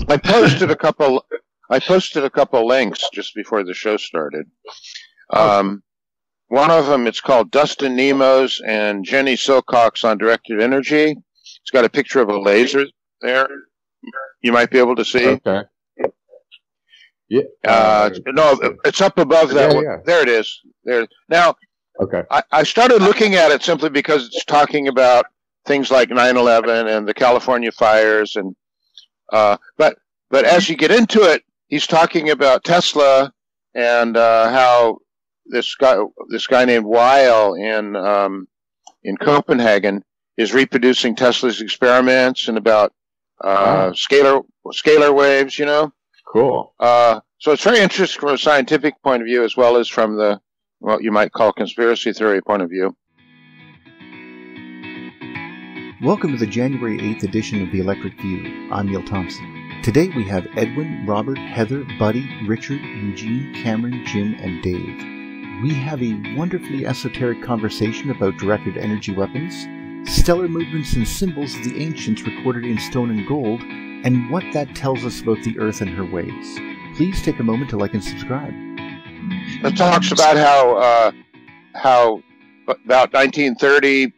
I posted a couple links just before the show started. One of them, it's called Dustin Nemos and Jenny Silcox on directed energy. It's got a picture of a laser there. You might be able to see. Okay. Yeah. No, it's up above that. Yeah. There it is. There. Now, okay. I started looking at it simply because it's talking about things like 9/11 and the California fires, and but as you get into it, he's talking about Tesla and how this guy named Weil in Copenhagen is reproducing Tesla's experiments and about scalar waves. You know. Cool. So it's very interesting from a scientific point of view as well as from the what you might call conspiracy theory point of view. Welcome to the January 8th edition of The Electric View. I'm Neil Thompson. Today we have Edwin, Robert, Heather, Buddy, Richard, Eugene, Cameron, Jim, and Dave. We have a wonderfully esoteric conversation about directed energy weapons, stellar movements and symbols of the ancients recorded in stone and gold, and what that tells us about the Earth and her ways. Please take a moment to like and subscribe. It talks about how about 1930,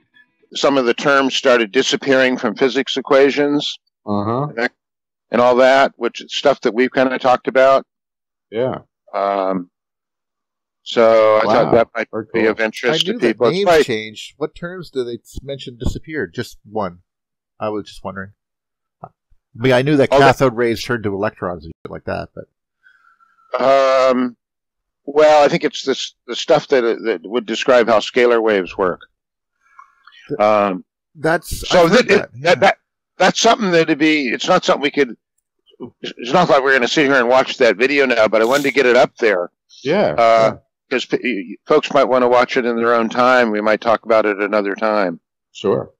some of the terms started disappearing from physics equations, and all that, which is stuff that we've kind of talked about. Yeah. So I thought that might be of interest to people. I knew that names changed. What terms do they mention disappeared? Just one. I was just wondering. I mean, I knew that cathode rays turned to electrons and shit like that, but. Well, I think it's the stuff that would describe how scalar waves work. That's something that'd be. It's not something we could. It's not like we're going to sit here and watch that video now, but I wanted to get it up there. Yeah. Because folks might want to watch it in their own time. We might talk about it another time. Sure.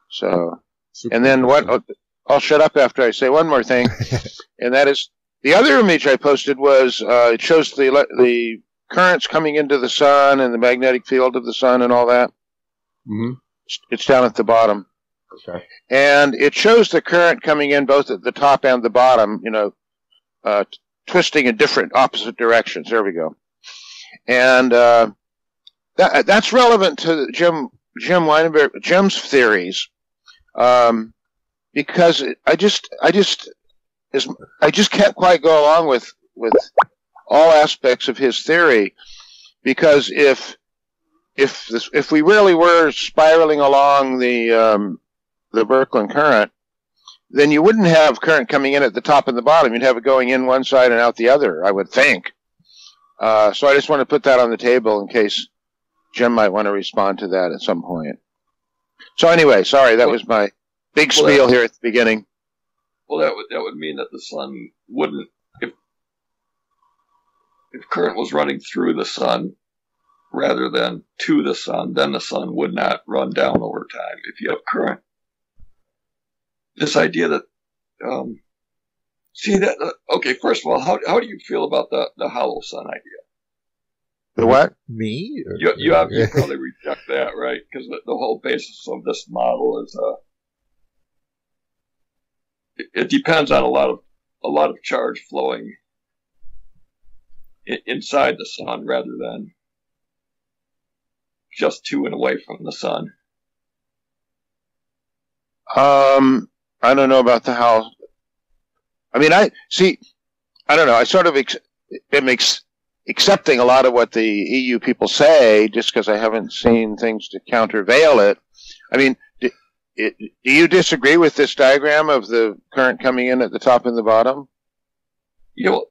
So, and then what? I'll shut up after I say one more thing, and that is the other image I posted was it shows the currents coming into the sun and the magnetic field of the sun and all that. Mm-hmm. It's down at the bottom. Okay. And it shows the current coming in both at the top and the bottom, twisting in different opposite directions. There we go. And that's relevant to Jim Weinberg, Jim's theories, because I just can't quite go along with all aspects of his theory, because if we really were spiraling along the Birkeland current, then you wouldn't have current coming in at the top and the bottom. You'd have it going in one side and out the other, I would think. So I just want to put that on the table in case Jim might want to respond to that at some point. So anyway, sorry, that was my big spiel here at the beginning. Well, that would mean that the sun wouldn't, if current was running through the sun rather than to the sun, then the sun would not run down over time. If you have current, this idea that, okay, first of all, how do you feel about the hollow sun idea? The what? Me? You obviously probably reject that, right? Because the whole basis of this model is, it depends on a lot of charge flowing inside the sun rather than just to and away from the sun. I don't know about the how. I mean, I don't know. I sort of am accepting a lot of what the EU people say, just because I haven't seen things to countervail it. I mean, do you disagree with this diagram of the current coming in at the top and the bottom?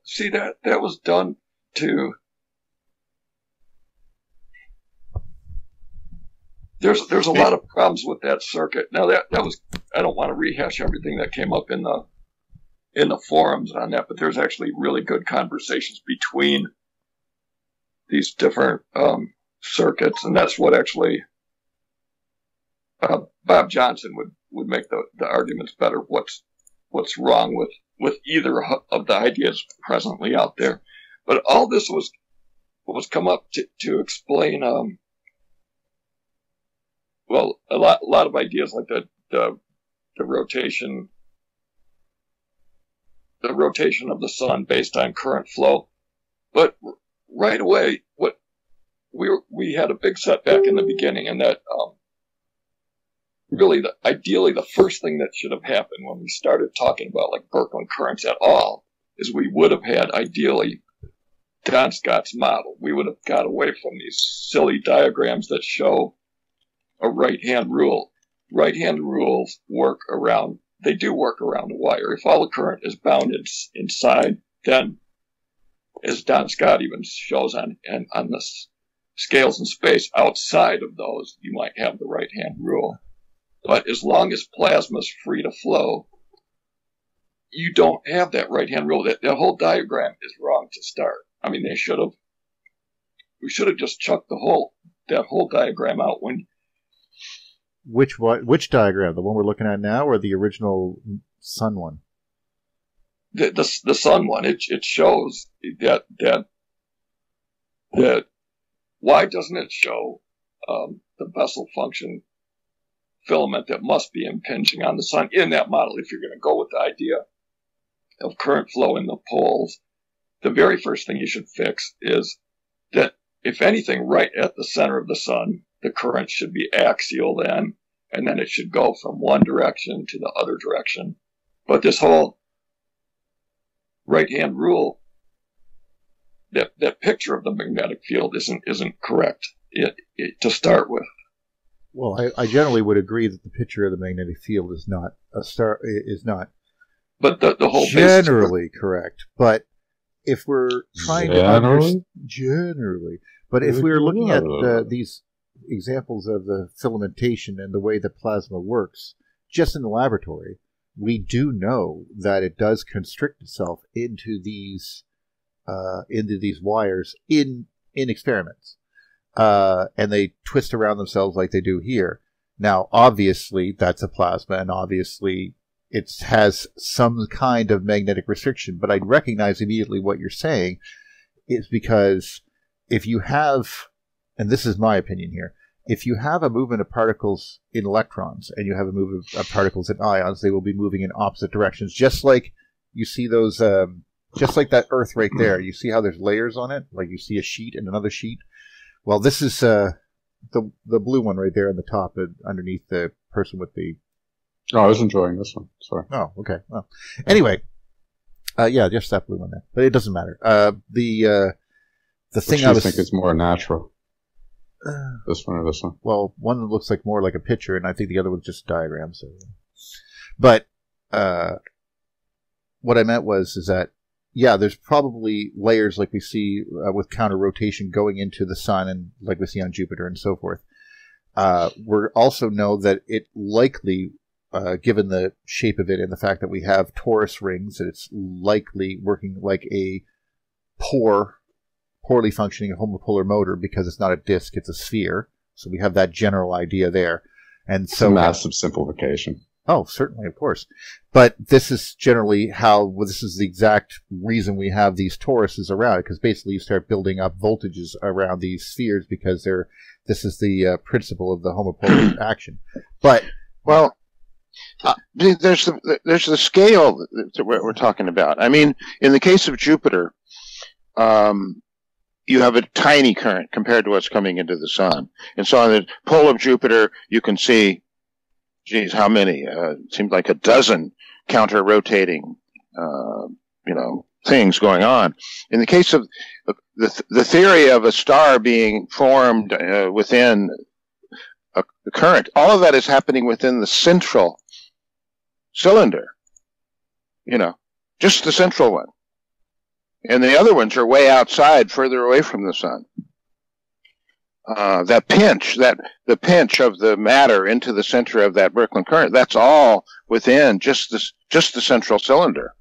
See, that was done to. There's a lot of problems with that circuit. Now that was, I don't want to rehash everything that came up in the forums on that, but there's actually really good conversations between these different circuits, and that's what actually Bob Johnson would make the arguments better. What's wrong with either of the ideas presently out there? But all this was come up to explain. Well, a lot of ideas like the rotation of the sun based on current flow. But right away, we had a big setback in the beginning, and that really, ideally, the first thing that should have happened when we started talking about like Birkeland currents at all is we would have had ideally Don Scott's model. We would have got away from these silly diagrams that show a right-hand rule. Right-hand rules work around a wire. If all the current is bound inside, then, as Don Scott even shows on the scales in space, outside of those, you might have the right-hand rule. But as long as plasma is free to flow, you don't have that right-hand rule. That whole diagram is wrong to start. I mean, we should have just chucked that whole diagram out when. Which diagram? The one we're looking at now, or the original sun one? The sun one. It shows that why doesn't it show the Bessel function filament that must be impinging on the sun in that model? If you're going to go with the idea of current flow in the poles, the very first thing you should fix is that, if anything, right at the center of the sun, the current should be axial then, and then it should go from one direction to the other direction. But this whole right-hand rule, that picture of the magnetic field isn't correct to start with. Well, I generally would agree that the picture of the magnetic field is not But the whole generally correct. But if we're trying to understand generally, but if we're looking at these examples of the filamentation and the way that plasma works, just in the laboratory, we do know that it does constrict itself into these wires in experiments, and they twist around themselves like they do here. Now, obviously, that's a plasma, and obviously it has some kind of magnetic restriction, but I'd recognize immediately what you're saying is because if you have, and this is my opinion here, if you have a movement of particles in electrons and you have a movement of particles in ions, they will be moving in opposite directions, just like you see those, just like that Earth right there. You see how there's layers on it? Like you see a sheet and another sheet? Well, this is the blue one right there on the top underneath the person with the... Oh, I was enjoying this one. Sorry. Oh, okay. Well, anyway, yeah, just that blue one there. But it doesn't matter. The thing I think is more natural. This one or this one? Well, one looks like more like a picture, and I think the other one's just a diagram. So, but what I meant is that, yeah, there's probably layers like we see with counter rotation going into the sun, and like we see on Jupiter and so forth. We also know that it likely, given the shape of it and the fact that we have torus rings, that it's likely working like a poorly functioning homopolar motor, because it's not a disk, it's a sphere. So we have that general idea there. And so, it's a massive simplification. Oh, certainly, of course. But this is generally this is the exact reason we have these toruses around, because basically you start building up voltages around these spheres because this is the principle of the homopolar action. But, well, there's the scale that we're talking about. I mean, in the case of Jupiter, you have a tiny current compared to what's coming into the sun. And so on the pole of Jupiter, you can see, geez, how many? It seems like a dozen counter-rotating, things going on. In the case of the theory of a star being formed within a current, all of that is happening within the central cylinder. Just the central one. And the other ones are way outside, further away from the sun. The pinch of the matter into the center of that Birkeland current, that's all within just the central cylinder.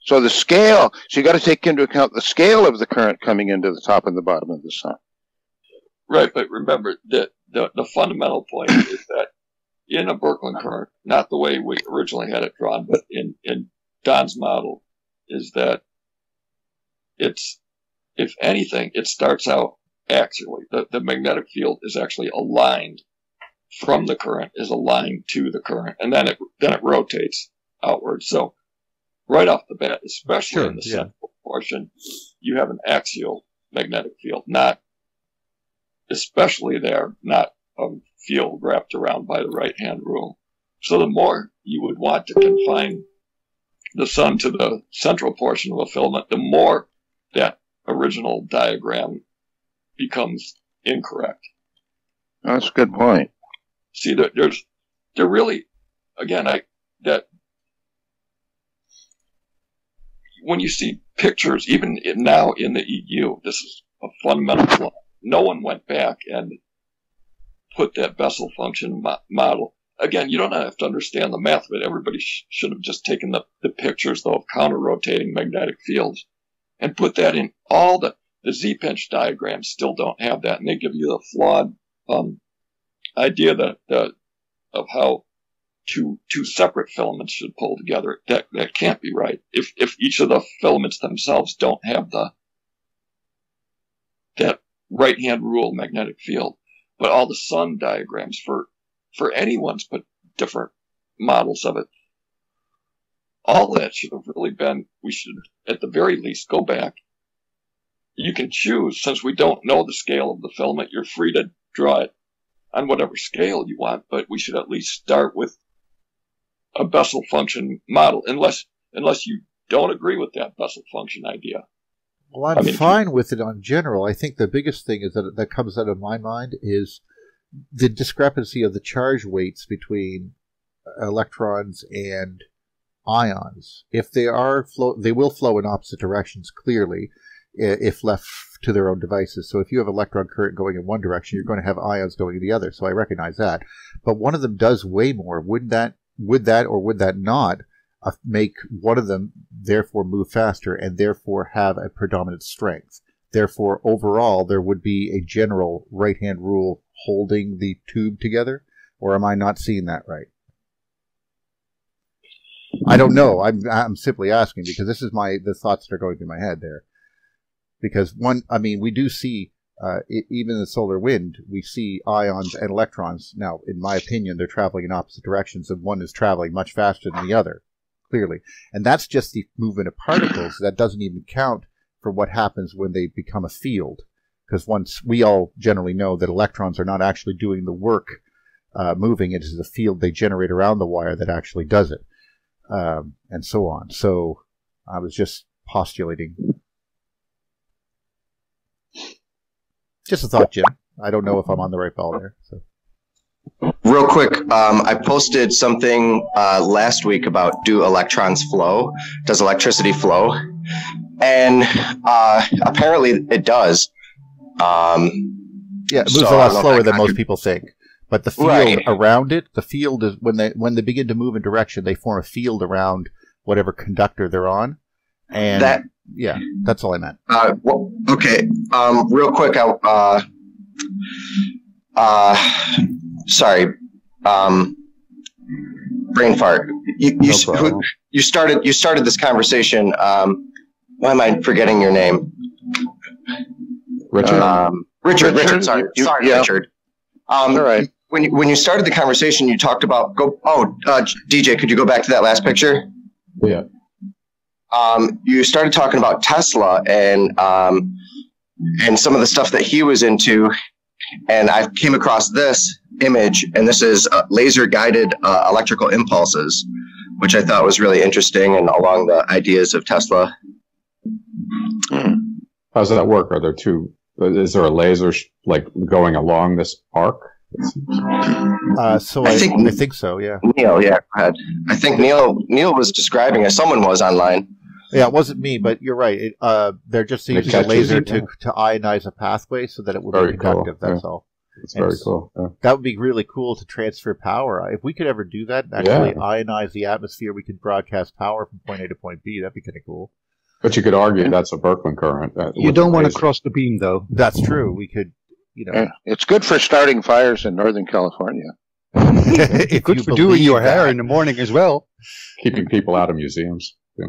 So the scale, you got to take into account the scale of the current coming into the top and the bottom of the sun. Right, but remember that the fundamental point is that in a Birkeland current, not the way we originally had it drawn, but in Don's model, is that it's, if anything, it starts out axially. The magnetic field is actually aligned from the current, is aligned to the current, and then it rotates outward. So right off the bat, especially in the central portion, you have an axial magnetic field, not especially there, not a field wrapped around by the right-hand rule. So the more you would want to confine the sun to the central portion of a filament, the more that original diagram becomes incorrect. That's a good point. See, there really, again, that when you see pictures, even now in the EU, this is a fundamental flaw. No one went back and put that Bessel function model. Again, you don't have to understand the math of it. Everybody should have just taken the pictures, though, of counter-rotating magnetic fields and put that in. All the Z-pinch diagrams still don't have that, and they give you the flawed idea of how two separate filaments should pull together. That can't be right. If each of the filaments themselves don't have that right-hand rule magnetic field, but all the sun diagrams for anyone's but different models of it, all that should have really been, we should at the very least go back. You can choose, since we don't know the scale of the filament, you're free to draw it on whatever scale you want, but we should at least start with a Bessel function model, unless you don't agree with that Bessel function idea. Well, I'm fine with it on general. I think the biggest thing is that comes out of my mind is the discrepancy of the charge weights between electrons and ions. If they are they will flow in opposite directions, clearly, if left to their own devices. So if you have electron current going in one direction, you're going to have ions going in the other. So I recognize that. But one of them does weigh more. Would that or would that not make one of them therefore move faster and therefore have a predominant strength? Therefore, overall, there would be a general right-hand rule holding the tube together? Or am I not seeing that right? I don't know. I'm simply asking because this is the thoughts that are going through my head there. Because we do see, even in the solar wind, we see ions and electrons. Now, in my opinion, they're traveling in opposite directions, and one is traveling much faster than the other, clearly. And that's just the movement of particles. That doesn't even count for what happens when they become a field. Because once we all generally know that electrons are not actually doing the work moving, it is the field they generate around the wire that actually does it, and so on. So I was just postulating. Just a thought, Jim. I don't know if I'm on the right ball there. So. Real quick, I posted something last week about do electrons flow? Does electricity flow? And apparently it does. Yeah, it moves a lot slower than most people think. But the field around it, the field is when they begin to move in direction, they form a field around whatever conductor they're on. And that's all I meant. Well, okay. Real quick, sorry. Brain fart. You started this conversation. Why am I forgetting your name? Richard. Richard. Sorry, Richard. All right. When you started the conversation, you talked about DJ. Could you go back to that last picture? Yeah. You started talking about Tesla and some of the stuff that he was into, and I came across this image, and this is laser-guided electrical impulses, which I thought was really interesting and along the ideas of Tesla. How does that work? Are there two? Is there a laser going along this arc? I think so. Yeah. Neil, go ahead. I think Neil was describing it. Someone was online. Yeah, it wasn't me, but you're right. They're just using a laser to ionize a pathway so that it will be conductive. Cool. That's all. It's very cool. Yeah. That would be really cool to transfer power. If we could ever do that, actually ionize the atmosphere, we could broadcast power from point A to point B. That'd be kind of cool. But you could argue that's a Birkeland current. You don't want to cross the beam, though. That's true. We could, It's good for starting fires in Northern California. If Good you for doing believe your hair that. in the morning as well. Keeping people out of museums. Yeah.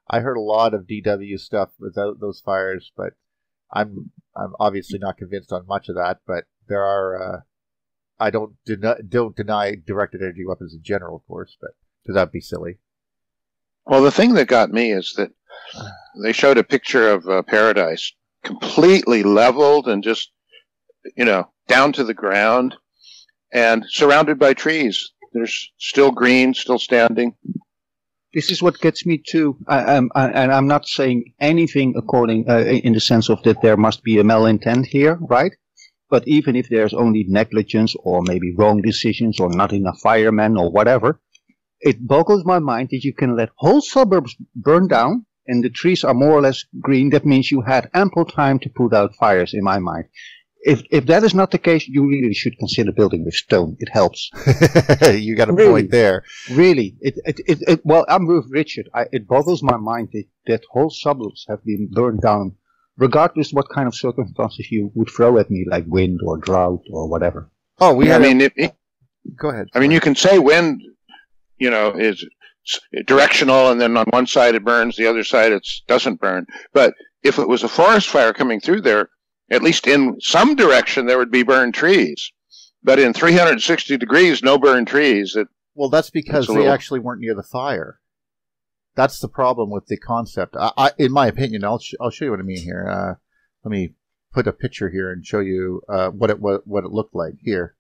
I heard a lot of DW stuff without those fires, but I'm obviously not convinced on much of that. But there are. I don't deny directed energy weapons in general, of course, but because that'd be silly. Well, the thing that got me is that they showed a picture of paradise completely leveled and just, down to the ground and surrounded by trees. There's still green, still standing. This is what gets me too. And I'm not saying anything according in the sense of that there must be a malintent here, right? But even if there's only negligence or maybe wrong decisions or not enough firemen or whatever, it boggles my mind that you can let whole suburbs burn down and the trees are more or less green. That means you had ample time to put out fires, in my mind. If that is not the case, you really should consider building with stone. It helps. You got a point there. Really. Well, I'm with Richard. It boggles my mind that whole suburbs have been burned down, regardless what kind of circumstances you would throw at me, like wind or drought or whatever. Oh, go ahead. I mean, you can say wind, is directional, and then on one side it burns, the other side it doesn't burn. But if it was a forest fire coming through there, at least in some direction there would be burned trees. But in 360 degrees, no burned trees. Well, that's because they actually weren't near the fire. That's the problem with the concept. In my opinion, I'll show you what I mean here. Let me put a picture here and show you what it looked like here.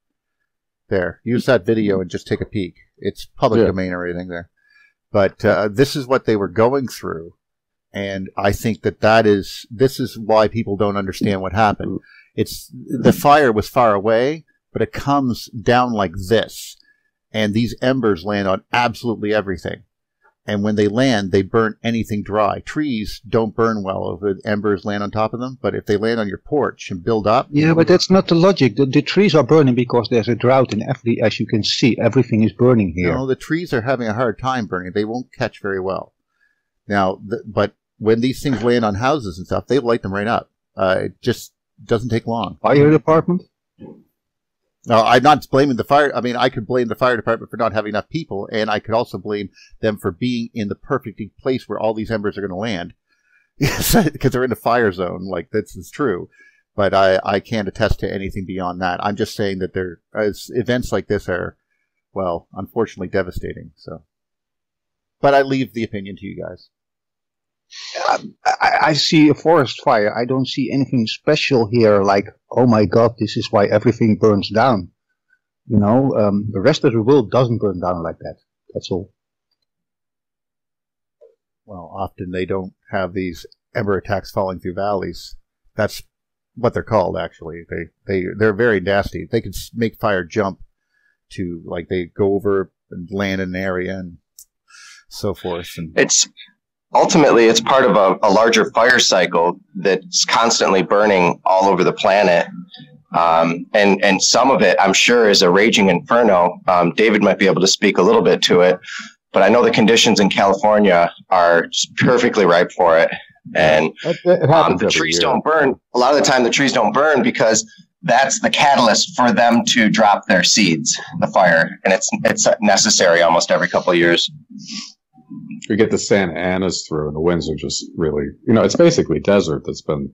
There. Use that video and just take a peek. It's public domain or anything there. But this is what they were going through. And I think this is why people don't understand what happened. The fire was far away, but it comes down like this. And these embers land on absolutely everything. And when they land, they burn anything dry. Trees don't burn well if the embers land on top of them, but if they land on your porch and build up... Yeah, but that's not the logic. The trees are burning because there's a drought, and as you can see, everything is burning here. No, the trees are having a hard time burning. They won't catch very well. Now, but when these things land on houses and stuff, they light them right up. It just doesn't take long. Fire department? No, I'm not blaming the fire. I mean, I could blame the fire department for not having enough people, and I could also blame them for being in the perfect place where all these embers are going to land. Because they're in the fire zone. Like, this is true. But I can't attest to anything beyond that. I'm just saying that events like this are, well, unfortunately devastating. So, but I leave the opinion to you guys. I see a forest fire. I don't see anything special here, like, oh my God, this is why everything burns down. The rest of the world doesn't burn down like that. That's all. Well, often they don't have these ember attacks falling through valleys. That's what they're called, actually. They're very nasty. They can make fire jump to, like, they go over and land in an area and so forth. And Ultimately, it's part of a larger fire cycle that's constantly burning all over the planet. And some of it, I'm sure, is a raging inferno. David might be able to speak a little bit to it, but I know the conditions in California are perfectly ripe for it. And the trees don't burn. A lot of the time, the trees don't burn because that's the catalyst for them to drop their seeds, the fire. And it's necessary almost every couple of years. We get the Santa Anas through, and the winds are just really, it's basically desert that's been,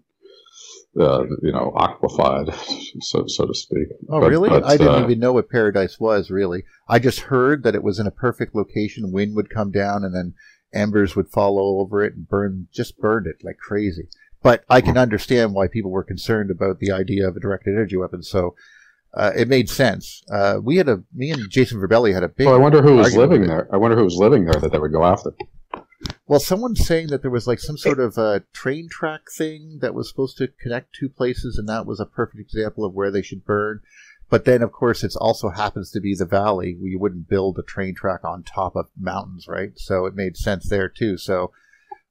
aquafied, so to speak. Oh, really? I didn't even know what paradise was, really. I just heard that it was in a perfect location. Wind would come down, and then embers would fall over it and burned it like crazy. But I can understand why people were concerned about the idea of a directed energy weapon. So it made sense. Me and Jason Verbelli had a big. Well, I wonder who was living there. That they would go after. Well, someone's saying that there was like some sort of train track thing that was supposed to connect two places, and that was a perfect example of where they should burn. But then, of course, it also happens to be the valley where you wouldn't build a train track on top of mountains, right? So it made sense there too. So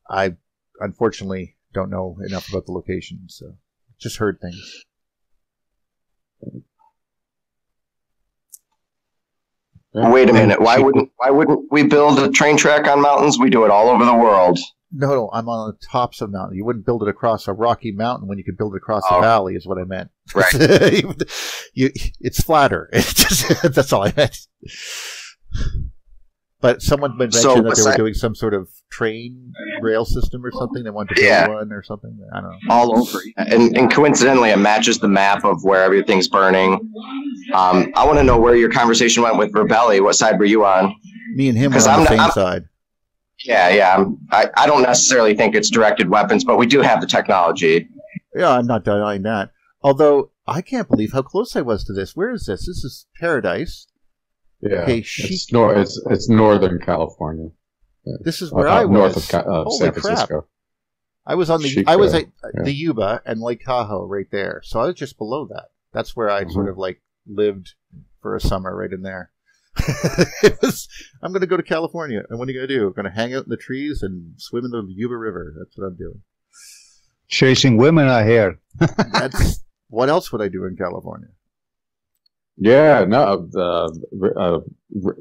I unfortunately don't know enough about the location, so just heard things. Wait a minute. Why wouldn't we build a train track on mountains? We do it all over the world. No, I'm on the tops of a mountain. You wouldn't build it across a rocky mountain when you could build it across a valley, is what I meant. Right. It's flatter. That's all I meant. But someone mentioned that they were doing some sort of train rail system or something. They wanted to build one or something. I don't know. All over. And coincidentally, it matches the map of where everything's burning. I want to know where your conversation went with Rebelli. What side were you on? Me and him were on the same side. Yeah. I don't necessarily think it's directed weapons, but we do have the technology. Yeah, I'm not denying that. Although, I can't believe how close I was to this. Where is this? This is Paradise. Yeah, okay, it's Northern California. This is where I was. North of Holy San Francisco. Crap. I was on the. I was at the Yuba and Lake Tahoe right there, so I was just below that. That's where I sort of like lived for a summer, right in there. I'm going to go to California, and what are you going to do? I'm going to hang out in the trees and swim in the Yuba River. That's what I'm doing. Chasing women, I hear. That's what else would I do in California? Yeah, no,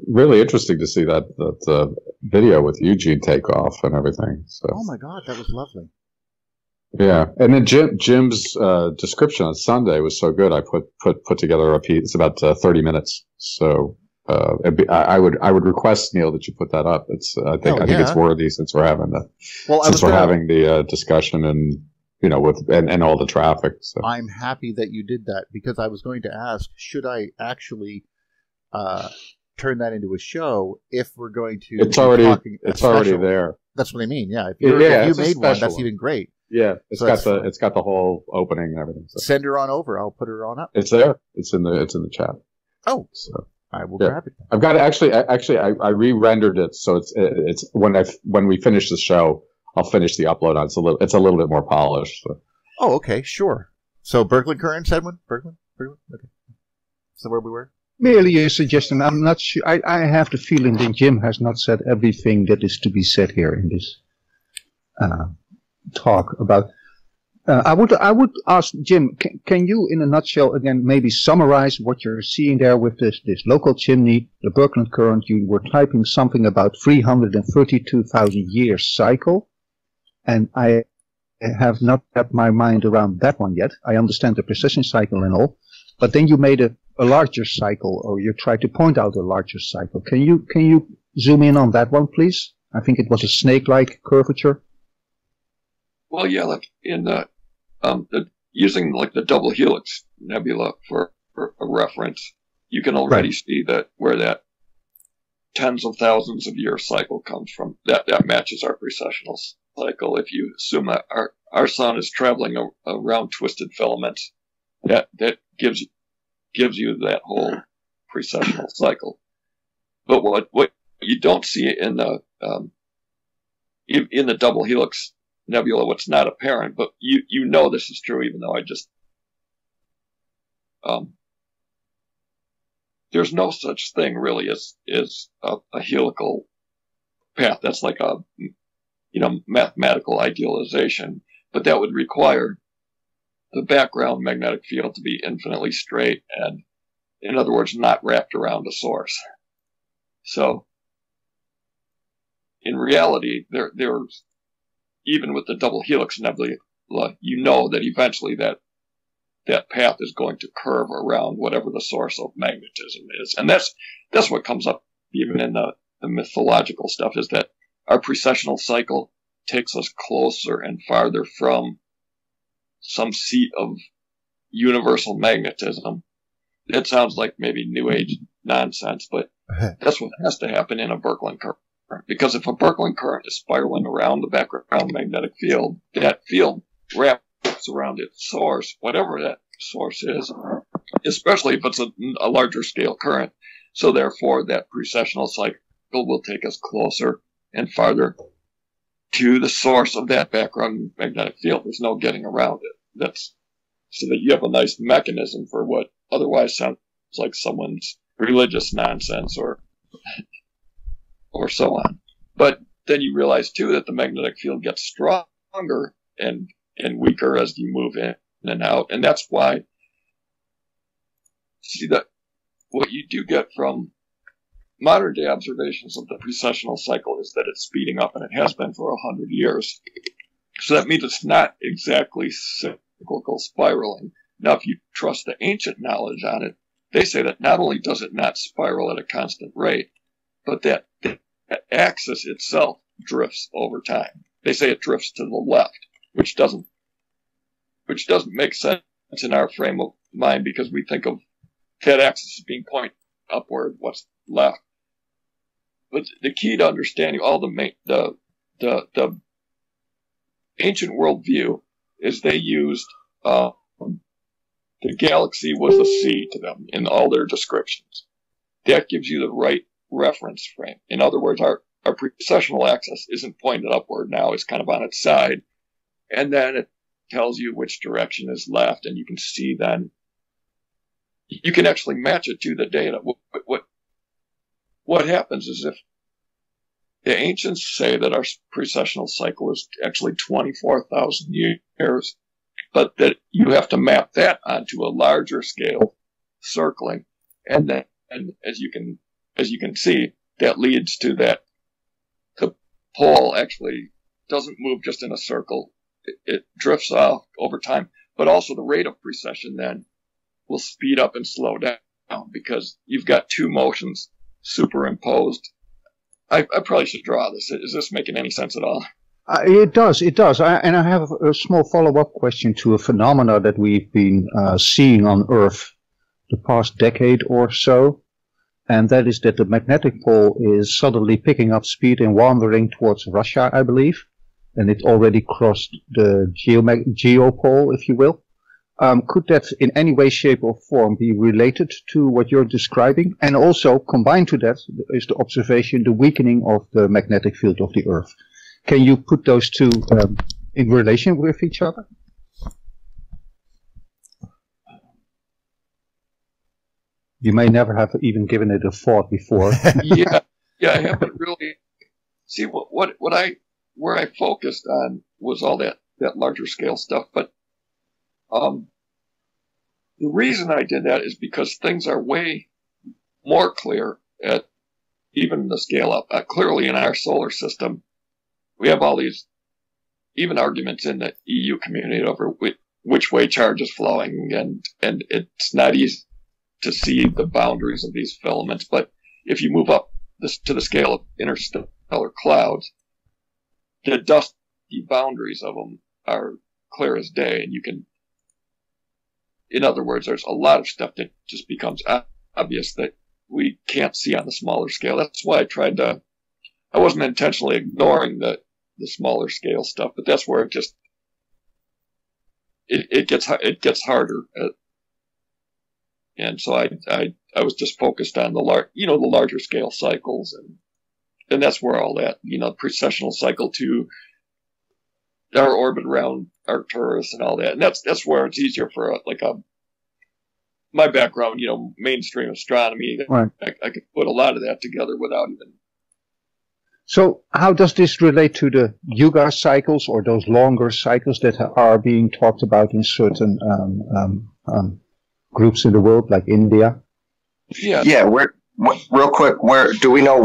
really interesting to see that video with Eugene take off and everything. So. Oh my God, that was lovely. Yeah, and then Jim's description on Sunday was so good. I put together a piece. It's about 30 minutes. So I would request, Neil, that you put that up. I think it's worthy since we're having the discussion and. And all the traffic. So. I'm happy that you did that because I was going to ask, should I actually turn that into a show if we're going to? It's already there. That's what I mean. Yeah, if you made one, that's even great. Yeah, it's got the whole opening and everything. So. Send her on over. I'll put her on up. It's there. It's in the chat. Oh, so I will grab it. I've got it. I re-rendered it, so it's when we finish the show. I'll finish the upload on. It's a little bit more polished. So. Oh, okay, sure. So Berkland Currents, Edwin? Berkland? Okay. Is that where we were? Merely a suggestion. I'm not sure. I have the feeling that Jim has not said everything that is to be said here in this talk about. I would ask Jim, can you, in a nutshell, again, maybe summarize what you're seeing there with this local chimney, the Berkland Current? You were typing something about 332,000 years cycle. And I have not wrapped my mind around that one yet. I understand the precession cycle and all, but then you made a larger cycle, or you tried to point out a larger cycle. Can you zoom in on that one, please? I think it was a snake-like curvature. Well, yeah, like in using like the double helix nebula for a reference, you can already see that where that tens of thousands of year cycle comes from. That matches our precessional cycle. If you assume that our sun is traveling around twisted filaments, that gives you that whole precessional cycle. But what you don't see in the double helix nebula, what's not apparent, but you know this is true, even though I just there's no such thing really as a helical path. That's like a mathematical idealization, but that would require the background magnetic field to be infinitely straight and, in other words, not wrapped around a source. So, in reality, there's even with the double helix nebula, you know that eventually that path is going to curve around whatever the source of magnetism is, and that's what comes up even in the mythological stuff, is that our precessional cycle takes us closer and farther from some seat of universal magnetism. It sounds like maybe New Age nonsense, but that's what has to happen in a Berkland current. Because if a Berkland current is spiraling around the background magnetic field, that field wraps around its source, whatever that source is, especially if it's a larger scale current. So therefore, that precessional cycle will take us closer and farther to the source of that background magnetic field. There's no getting around it. That's so that you have a nice mechanism for what otherwise sounds like someone's religious nonsense or so on. But then you realize too that the magnetic field gets stronger and weaker as you move in and out, and that's why see that what you do get from modern day observations of the precessional cycle is that it's speeding up, and it has been for 100 years. So that means it's not exactly cyclical spiraling. Now, if you trust the ancient knowledge on it, they say that not only does it not spiral at a constant rate, but that the axis itself drifts over time. They say it drifts to the left, which doesn't make sense in our frame of mind, because we think of that axis as being pointing upward, what's left. But the key to understanding all the ancient worldview is they used the galaxy was a sea to them in all their descriptions. That gives you the right reference frame. In other words, our precessional axis isn't pointed upward now, it's kind of on its side. And then it tells you which direction is left, and you can see then, you can actually match it to the data. What happens is, if the ancients say that our precessional cycle is actually 24,000 years, but that you have to map that onto a larger scale circling, and then, and as you can see, that leads to that the pole actually doesn't move just in a circle; it drifts off over time. But also the rate of precession then will speed up and slow down, because you've got two motions superimposed. I probably should draw this. Is this making any sense at all? It does. And I have a small follow-up question to a phenomena that we've been seeing on Earth the past decade or so, and that is that the magnetic pole is suddenly picking up speed and wandering towards Russia, I believe, and it already crossed the geopole, if you will. Could that in any way, shape or form be related to what you're describing? And also combined to that is the observation, the weakening of the magnetic field of the Earth. Can you put those two in relation with each other? You may never have even given it a thought before. yeah, I haven't really. See, where I focused on was all that larger scale stuff, but the reason I did that is because things are way more clear at even the scale up. Clearly in our solar system, we have all these even arguments in the EU community over which way charge is flowing, and it's not easy to see the boundaries of these filaments. But if you move up to the scale of interstellar clouds, the dusty boundaries of them are clear as day, and you can, in other words, there's a lot of stuff that just becomes obvious that we can't see on the smaller scale. That's why I wasn't intentionally ignoring the smaller scale stuff, but that's where it gets harder. And so I was just focused on the larger scale cycles, and that's where all that, precessional cycle to our orbit around Arcturus and all that. And that's where it's easier for my background, mainstream astronomy. Right. I could put a lot of that together without even. So how does this relate to the Yuga cycles, or those longer cycles that are being talked about in certain groups in the world, like India? Yeah. Yeah. Real quick, where do we know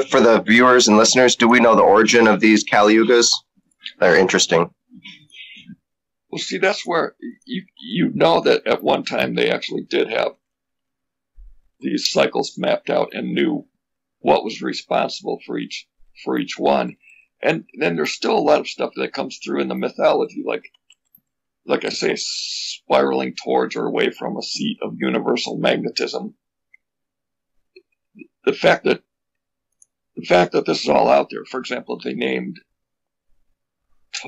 for the viewers and listeners, do we know the origin of these Kali Yugas? They're interesting. Well, see, that's where you know that at one time they actually did have these cycles mapped out and knew what was responsible for each one. And then there's still a lot of stuff that comes through in the mythology, like I say, spiraling towards or away from a seat of universal magnetism. The fact that this is all out there, for example, they named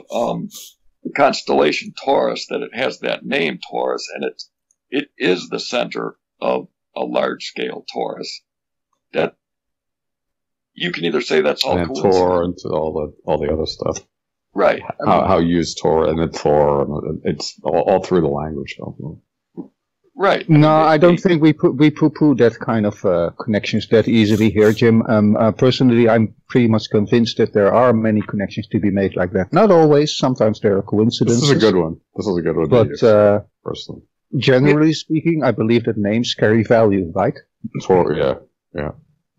the constellation Taurus, that it has that name Taurus, and it is the center of a large scale torus. That you can either say that's all coincidence. Tor and all the other stuff. Right. How you use Tor and then Thor, it's all through the language. Right. No, I don't think we poo-poo that kind of connections that easily here, Jim. Personally, I'm pretty much convinced that there are many connections to be made like that. Not always. Sometimes there are coincidences. This is a good one. But personally, generally speaking, I believe that names carry value, right? Yeah.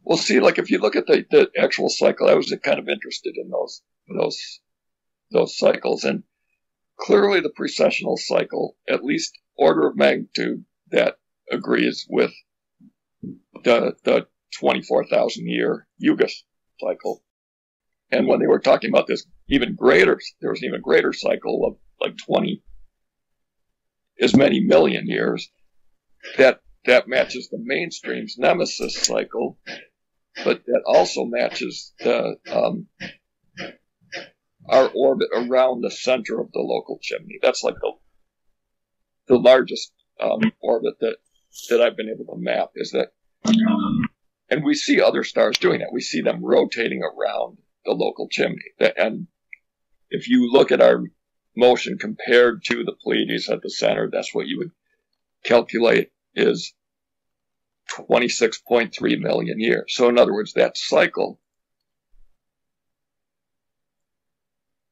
Well, see, like if you look at the actual cycle, I was kind of interested in those cycles, and clearly the precessional cycle, at least order of magnitude, that agrees with the 24,000 year U.S.C cycle. And when they were talking about this there was an even greater cycle of like 20, as many million years, that matches the mainstream's nemesis cycle, but that also matches our orbit around the center of the local chimney. That's like the largest orbit that I've been able to map, is that, and we see other stars doing that. We see them rotating around the local chimney. And if you look at our motion compared to the Pleiades at the center, that's what you would calculate is 26.3 million years. So in other words, that cycle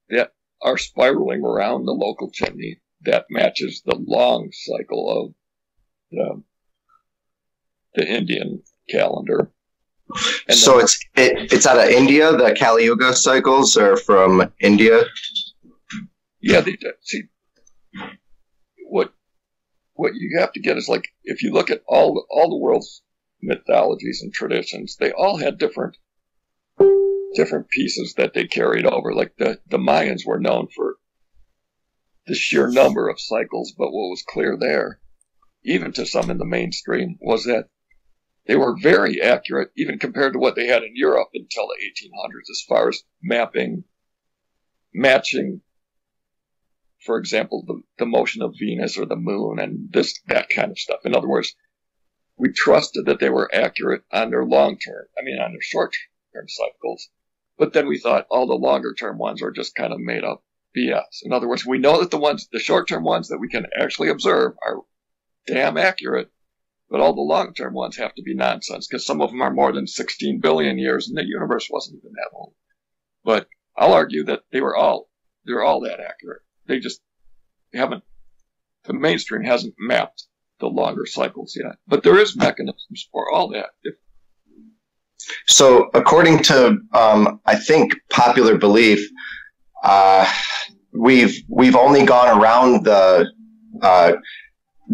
that are spiraling around the local chimney, that matches the long cycle of the Indian calendar. And so it's out of India. The Kali Yuga cycles are from India. Yeah, they do. See, what you have to get is, like, if you look at all the world's mythologies and traditions, they all had different pieces that they carried over. Like the Mayans were known for the sheer number of cycles, but what was clear there, even to some in the mainstream, was that they were very accurate, even compared to what they had in Europe until the 1800s, as far as matching, for example, the motion of Venus or the moon and that kind of stuff. In other words, we trusted that they were accurate on their on their short-term cycles, but then we thought all the longer-term ones are just kind of made up BS. In other words, we know that the short-term ones that we can actually observe are damn accurate, but all the long-term ones have to be nonsense, because some of them are more than 16 billion years, and the universe wasn't even that old. But I'll argue that they're all that accurate. They just haven't, the mainstream hasn't mapped the longer cycles yet. But there is mechanisms for all that. So according to, I think, popular belief, we've only gone around the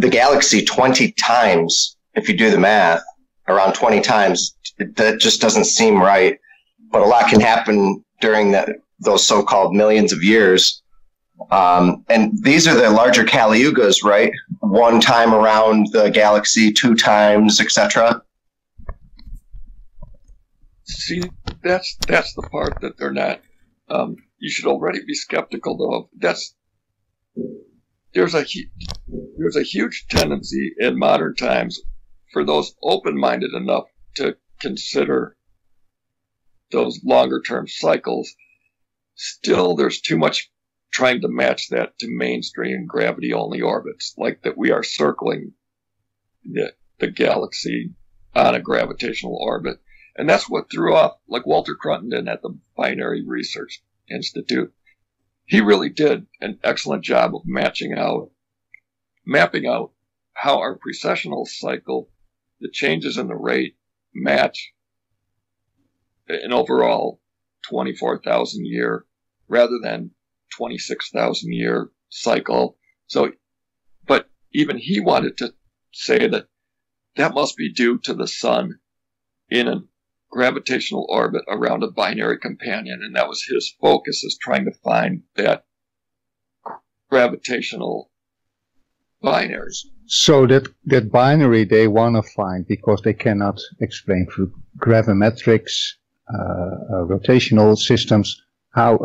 galaxy 20 times. If you do the math, around 20 times, that just doesn't seem right. But a lot can happen during those so-called millions of years. And these are the larger Kali Yugas, right? One time around the galaxy, 2 times, etc. See, that's the part that they're not. You should already be skeptical, though. There's a huge tendency in modern times for those open-minded enough to consider those longer-term cycles. Still, there's too much trying to match that to mainstream gravity-only orbits, like that we are circling the galaxy on a gravitational orbit. And that's what threw off, like Walter Cruttenden at the Binary Research Institute. He really did an excellent job of mapping out how our precessional cycle, the changes in the rate, match an overall 24,000 year rather than 26,000 year cycle. So, but even he wanted to say that must be due to the sun in a gravitational orbit around a binary companion, and that was his focus, is trying to find that gravitational binaries. So that binary they want to find because they cannot explain through gravimetrics, rotational systems, how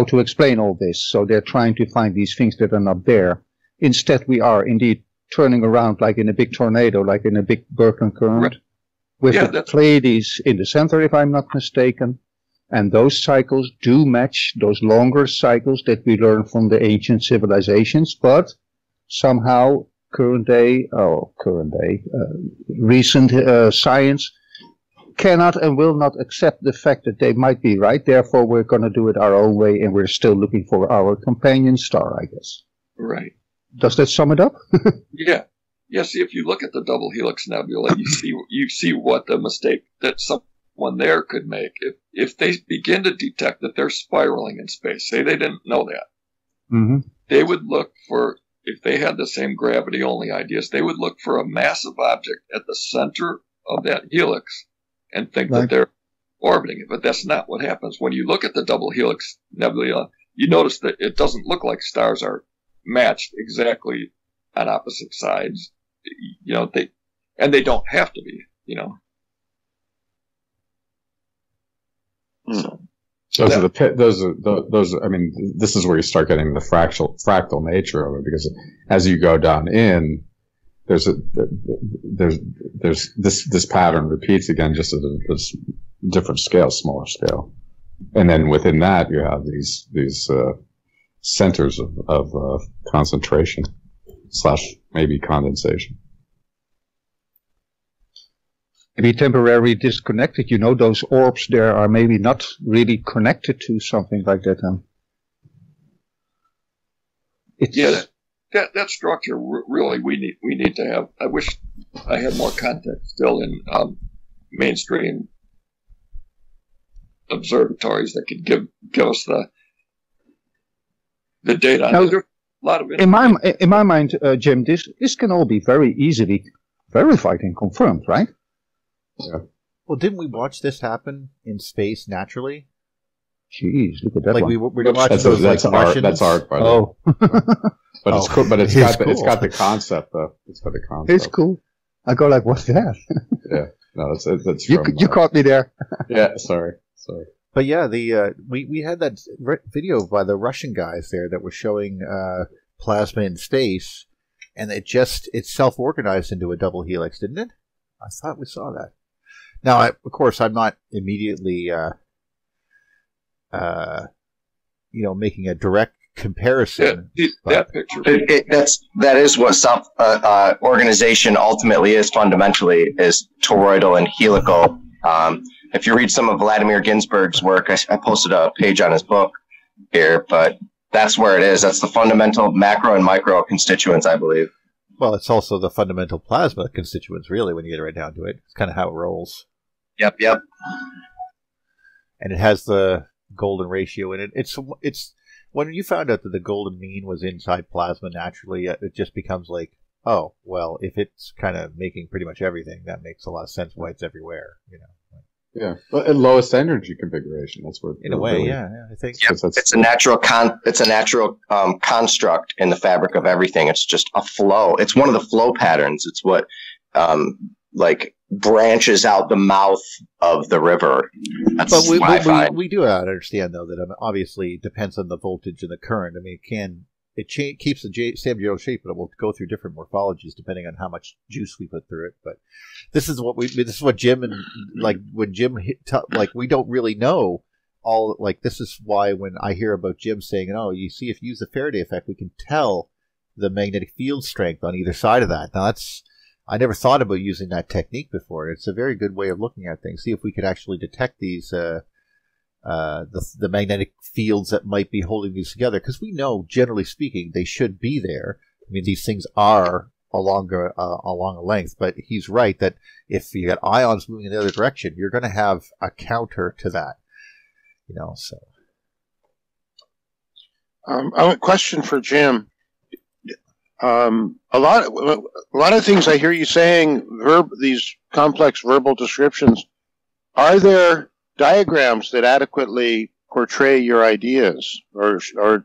to explain all this. So they're trying to find these things that are not there. Instead, we are indeed turning around like in a big tornado, like in a big Birkeland current. Right. With the Pleiades in the center, if I'm not mistaken. And those cycles do match those longer cycles that we learned from the ancient civilizations, but somehow recent science cannot and will not accept the fact that they might be right. Therefore, we're going to do it our own way, and we're still looking for our companion star, I guess. Right. Does that sum it up? Yeah. Yeah, see, if you look at the double helix nebula, you see what the mistake that someone there could make. If they begin to detect that they're spiraling in space, say they didn't know that, they would look for, if they had the same gravity-only ideas, they would look for a massive object at the center of that helix and think that they're orbiting it. But that's not what happens. When you look at the double helix nebula, you notice that it doesn't look like stars are matched exactly on opposite sides. You know, they don't have to be, you know. So, those are, I mean, this is where you start getting the fractal nature of it, because as you go down in, there's this pattern repeats again, just at this different scale, smaller scale. And then within that, you have these centers of concentration / maybe condensation. Maybe temporarily disconnected. You know, those orbs there are maybe not really connected to something like that. That structure really we need to have. I wish I had more context still in mainstream observatories that could give us the data. Now, there's a lot of in my mind, Jim, this can all be very easily verified and confirmed, right? Yeah. Well, didn't we watch this happen in space naturally? Jeez, look at that! Like one. we watched those that's like art. Russians. That's art, by the way. But it's cool. But it's got the concept though. It's got the concept. It's cool. I go like, what's that? Yeah. No, that's you caught me there. Yeah. Sorry. But yeah, we had that video by the Russian guys there that was showing plasma in space, and it self-organized into a double helix, didn't it? I thought we saw that. Now, of course, I'm not immediately, making a direct comparison. That picture. That is what self-organization ultimately is. Fundamentally, is toroidal and helical. If you read some of Vladimir Ginsburg's work, I posted a page on his book here, but that's where it is. That's the fundamental macro and micro constituents, I believe. Well, it's also the fundamental plasma constituents, really, when you get right down to it. It's kind of how it rolls. Yep. And it has the golden ratio in it. It's when you found out that the golden mean was inside plasma naturally, it just becomes like, oh, well, if it's kind of making pretty much everything, that makes a lot of sense why it's everywhere, you know. Yeah, but at lowest energy configuration, that's where. In a way, really, yeah, I think. Yep. It's a natural construct in the fabric of everything. It's just a flow. It's one of the flow patterns. It's what branches out the mouth of the river. That's but we do understand though that obviously it depends on the voltage and the current. I mean, it keeps the same general shape, but it will go through different morphologies depending on how much juice we put through it. But this is what Jim and when Jim we don't really know all. Like, this is why when I hear about Jim saying, "Oh, you see, if you use the Faraday effect, we can tell the magnetic field strength on either side of that." Now I never thought about using that technique before. It's a very good way of looking at things. See if we could actually detect these. The magnetic fields that might be holding these together, because we know, generally speaking, they should be there. I mean, these things are along a length, but he's right that if you got ions moving in the other direction, you're going to have a counter to that. You know, so. I have a question for Jim. A lot of things I hear you saying, these complex verbal descriptions, are there diagrams that adequately portray your ideas, or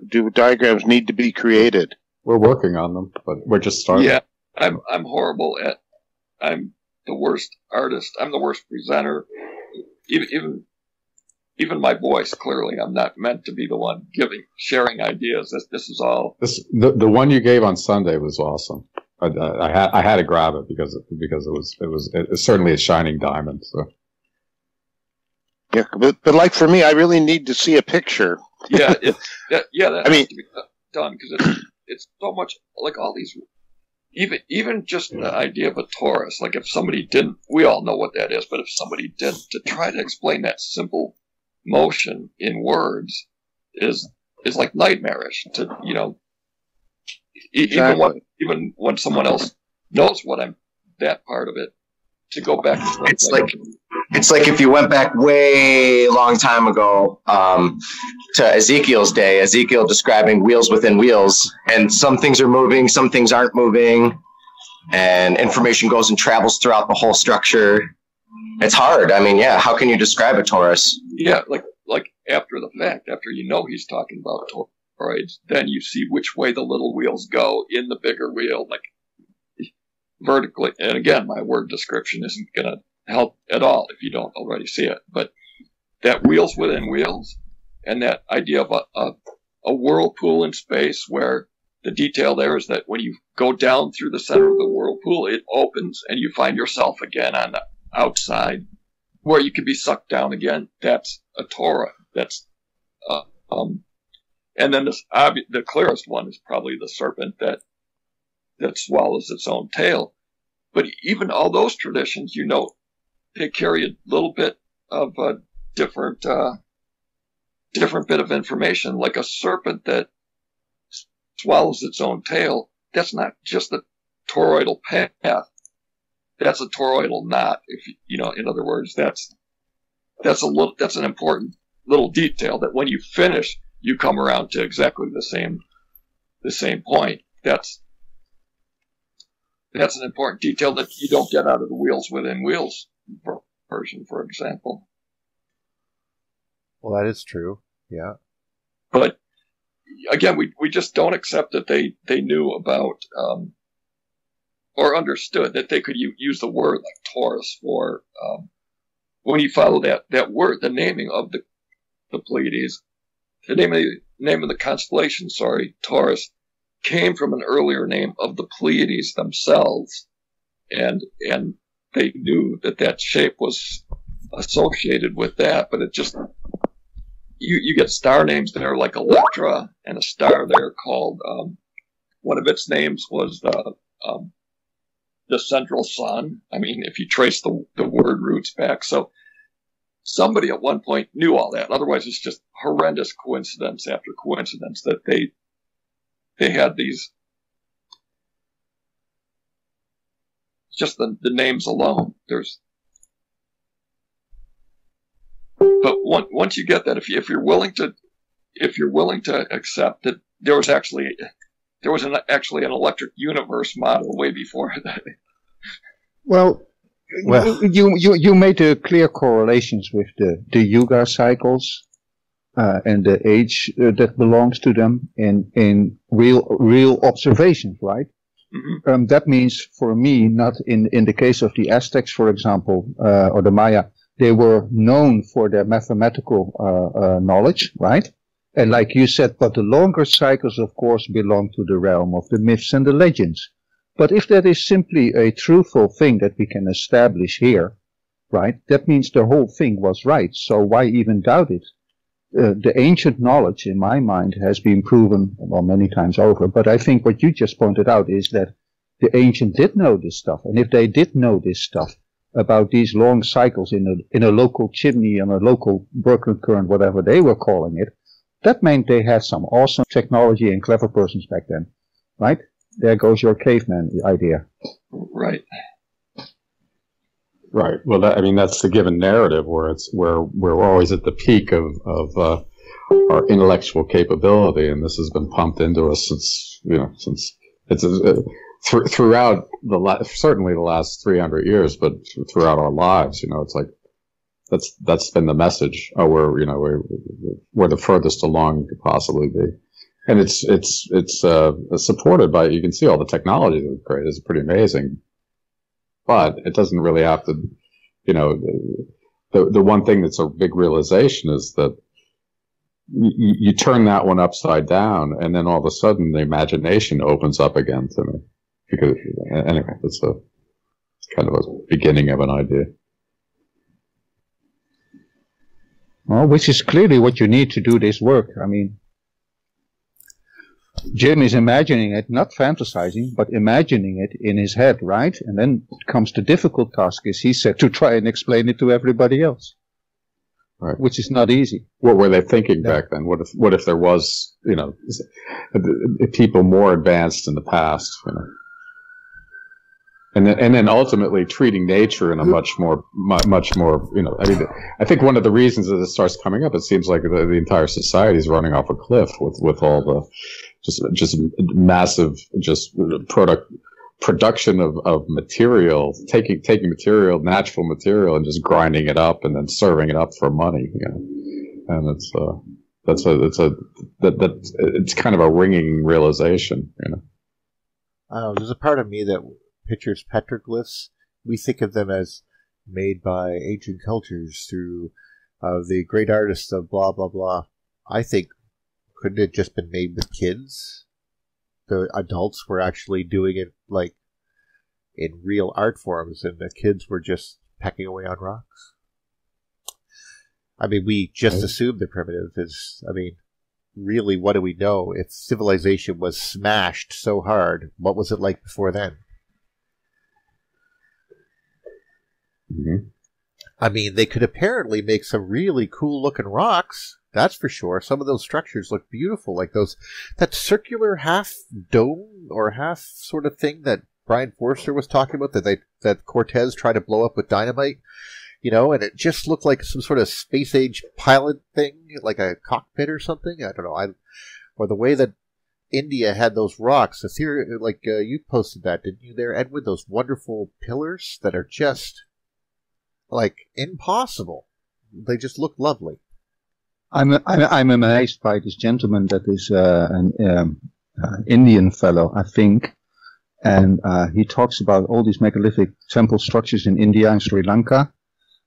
do diagrams need to be created? We're working on them, but we're just starting. Yeah, I'm horrible at. I'm the worst artist. I'm the worst presenter. Even my voice. Clearly, I'm not meant to be the one sharing ideas. This is all. The one you gave on Sunday was awesome. I had to grab it because it was certainly a shining diamond. So. Yeah, but like for me, I really need to see a picture. Yeah, that has to be done because it's so much like all these. Even just the idea of a torus, like if somebody didn't, we all know what that is, but if somebody didn't, to try to explain that simple motion in words is like nightmarish. To exactly. Even when someone else knows what that part of it, to go back to it's like if you went back way long time ago to Ezekiel's day, Ezekiel describing wheels within wheels, and some things are moving, some things aren't moving, and information goes and travels throughout the whole structure. It's hard. I mean, yeah, how can you describe a torus? Yeah, like after the fact, after you know he's talking about toroids, then you see which way the little wheels go in the bigger wheel, like vertically. And again, my word description isn't going to help at all if you don't already see it. But that wheels within wheels, and that idea of a whirlpool in space, where the detail there is that when you go down through the center of the whirlpool, it opens and you find yourself again on the outside, where you can be sucked down again. That's a toroid. That's and then the clearest one is probably the serpent that swallows its own tail. But even all those traditions, you know, they carry a little bit of a different bit of information. Like a serpent that swallows its own tail, that's not just a toroidal path. That's a toroidal knot. If you know, in other words, that's an important little detail that when you finish, you come around to exactly the same point. That's an important detail that you don't get out of the wheels within wheels version, for example. Well, that is true. Yeah. But again, we just don't accept that they knew about or understood that they could use the word like Taurus for when you follow that word, the naming of the Pleiades, the name of the constellation, Taurus, came from an earlier name of the Pleiades themselves, and they knew that shape was associated with that, but it just you get star names there like Electra, and a star there called one of its names was the central sun. I mean, if you trace the word roots back, so somebody at one point knew all that. Otherwise, it's just horrendous coincidence after coincidence that they had these, just the names alone. But once you get that, if you're willing to accept that there was actually an electric universe model way before that. Well, you made the clear correlations with the Yuga cycles and the age that belongs to them in real observations, right? Mm-hmm. That means for me, not in the case of the Aztecs, for example, or the Maya, they were known for their mathematical knowledge, right? And like you said, but the longer cycles, of course, belong to the realm of the myths and the legends. But if that is simply a truthful thing that we can establish here, right, that means the whole thing was right. So why even doubt it? The ancient knowledge, in my mind, has been proven, well, many times over. But I think what you just pointed out is that the ancient did know this stuff. And if they did know this stuff about these long cycles in a local chimney, on a local Brooklyn current, whatever they were calling it, that meant they had some awesome technology and clever persons back then, right? There goes your caveman idea. Right. Right. Well, that's the given narrative where we're always at the peak of our intellectual capability, and this has been pumped into us since throughout certainly the last 300 years, but throughout our lives. It's like that's been the message. Oh, we're the furthest along you could possibly be, and it's supported by, you can see all the technology that we've created is pretty amazing. But it doesn't really have to, the one thing that's a big realization is that you turn that one upside down, and then all of a sudden the imagination opens up again to me. Because, anyway, it's kind of a beginning of an idea. Well, which is clearly what you need to do this work. I mean, Jim is imagining it, not fantasizing, but imagining it in his head, right? And then comes the difficult task, as he said, to try and explain it to everybody else. Right. Which is not easy. What were they thinking back then? What if there was, people more advanced in the past? And then ultimately treating nature in a much more, I mean, I think one of the reasons that it starts coming up, it seems like the entire society is running off a cliff with all the just massive production of material, taking material, natural material, and just grinding it up and then serving it up for money. And it's kind of a ringing realization. There's a part of me that pictures petroglyphs. We think of them as made by ancient cultures through the great artists of blah blah blah. I think, couldn't it just been made with kids? The adults were actually doing it like in real art forms, and the kids were just pecking away on rocks. I mean, we just assume the primitive is. I mean, really, what do we know? If civilization was smashed so hard, what was it like before then? Mm-hmm. I mean, they could apparently make some really cool-looking rocks. That's for sure. Some of those structures look beautiful, like that circular half dome or half sort of thing that Brian Forster was talking about that Cortez tried to blow up with dynamite. And it just looked like some sort of space-age pilot thing, like a cockpit or something. I don't know. Or the way that India had those rocks. The theory, like you posted that, didn't you? There, Edward, those wonderful pillars that are just like impossible. They just look lovely. I'm amazed by this gentleman that is an Indian fellow, I think, and he talks about all these megalithic temple structures in India and Sri Lanka.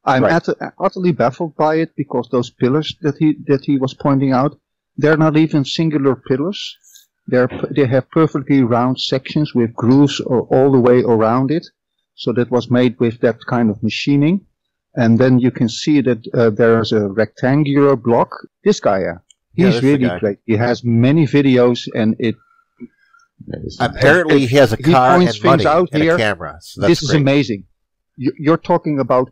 I'm utterly baffled by it because those pillars that he was pointing out, they're not even singular pillars. They have perfectly round sections with grooves all the way around it. So that was made with that kind of machining. And then you can see that there's a rectangular block. This guy, he's really great. He has many videos, and apparently he has a car and money and a camera. So this is amazing. You're talking about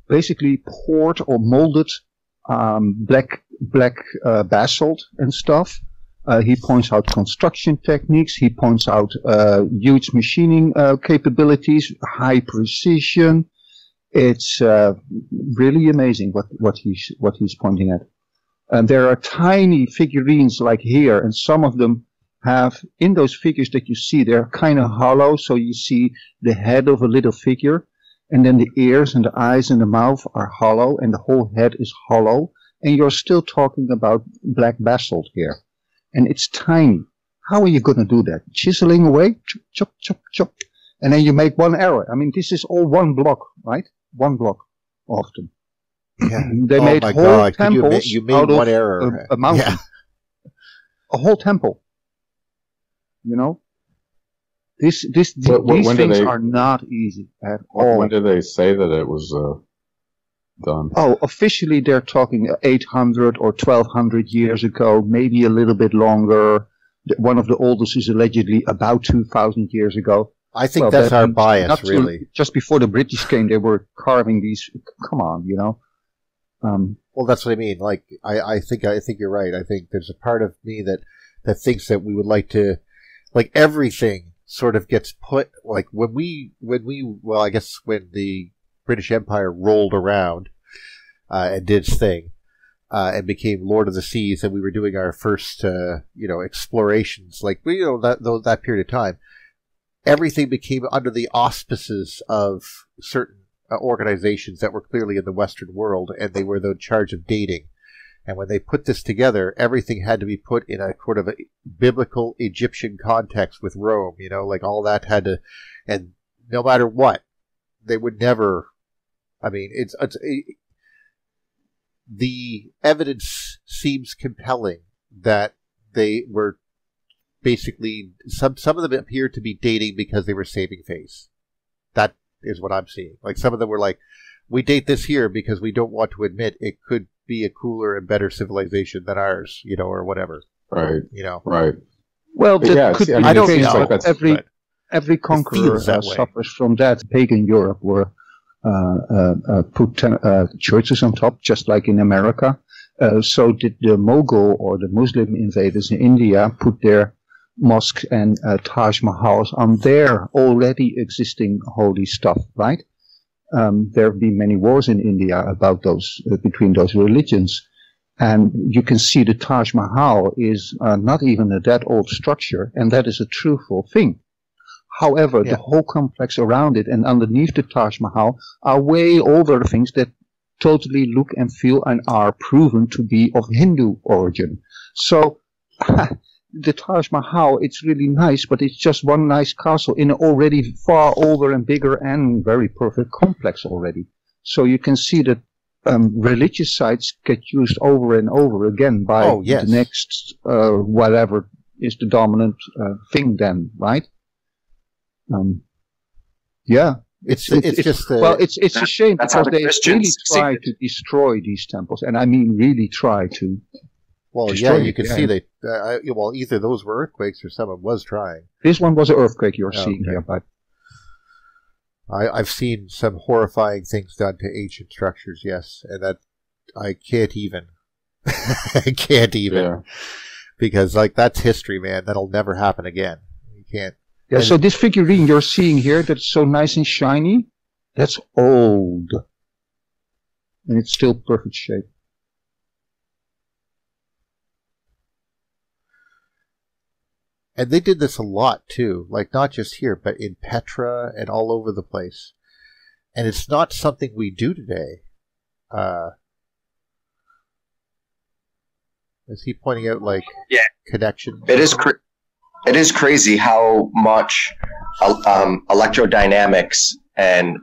basically poured or molded black basalt and stuff. He points out construction techniques. He points out huge machining capabilities, high precision. It's really amazing what he's pointing at. And there are tiny figurines like here, and some of them have, in those figures that you see, they're kind of hollow, so you see the head of a little figure, and then the ears and the eyes and the mouth are hollow, and the whole head is hollow, and you're still talking about black basalt here. And it's tiny. How are you going to do that? Chiseling away, chop, chop, chop, chop, and then you make one arrow. I mean, this is all one block, right? One block, often. Yeah. They made whole temples you made out one of error. a mountain. Yeah. A whole temple. These things are not easy at all. When did they say that it was done? Oh, officially they're talking 800 or 1200 years ago, maybe a little bit longer. One of the oldest is allegedly about 2000 years ago. I think that's our bias, really. Just before the British came, they were carving these. Come on, Well, that's what I mean. Like, I think you're right. I think there's a part of me that thinks that we would like to, like, everything sort of gets put, like, when the British Empire rolled around and did its thing and became Lord of the Seas, and we were doing our first, explorations, like, that period of time. Everything became under the auspices of certain organizations that were clearly in the Western world, and they were in charge of dating. And when they put this together, everything had to be put in a sort of a biblical Egyptian context with Rome, like all that had to, and no matter what, they would never, I mean, the evidence seems compelling that they were basically, some of them appear to be dating because they were saving face. That is what I'm seeing. Like, some of them were like, we date this here because we don't want to admit it could be a cooler and better civilization than ours, or whatever. Right. Right. Well, that could be I don't know. Like every conqueror suffers from that. Pagan Europe were put churches on top, just like in America. So did the Mughal or the Muslim invaders in India put their mosques and Taj Mahals on their already existing holy stuff, right? There have been many wars in India about those between those religions, and you can see the Taj Mahal is not even a that old structure, and that is a truthful thing. However, the whole complex around it and underneath the Taj Mahal are way older things that totally look and feel and are proven to be of Hindu origin. So the Taj Mahal, it's really nice, but it's just one nice castle in an already far older and bigger and very perfect complex already. So you can see that religious sites get used over and over again by the next whatever is the dominant thing then, right? It's just it's a shame because they really try to destroy these temples, and I mean really try to. Well, you can see they. Well, either those were earthquakes or someone was trying. This one was an earthquake you're seeing here, but I've seen some horrifying things done to ancient structures. Yes, and that I can't even. I can't even because that's history, man. That'll never happen again. You can't. Yeah. So this figurine you're seeing here, that's so nice and shiny, that's old, and it's still perfect shape. And they did this a lot, too. Not just here, but in Petra and all over the place. And it's not something we do today. Is he pointing out, connection? It is crazy how much electrodynamics and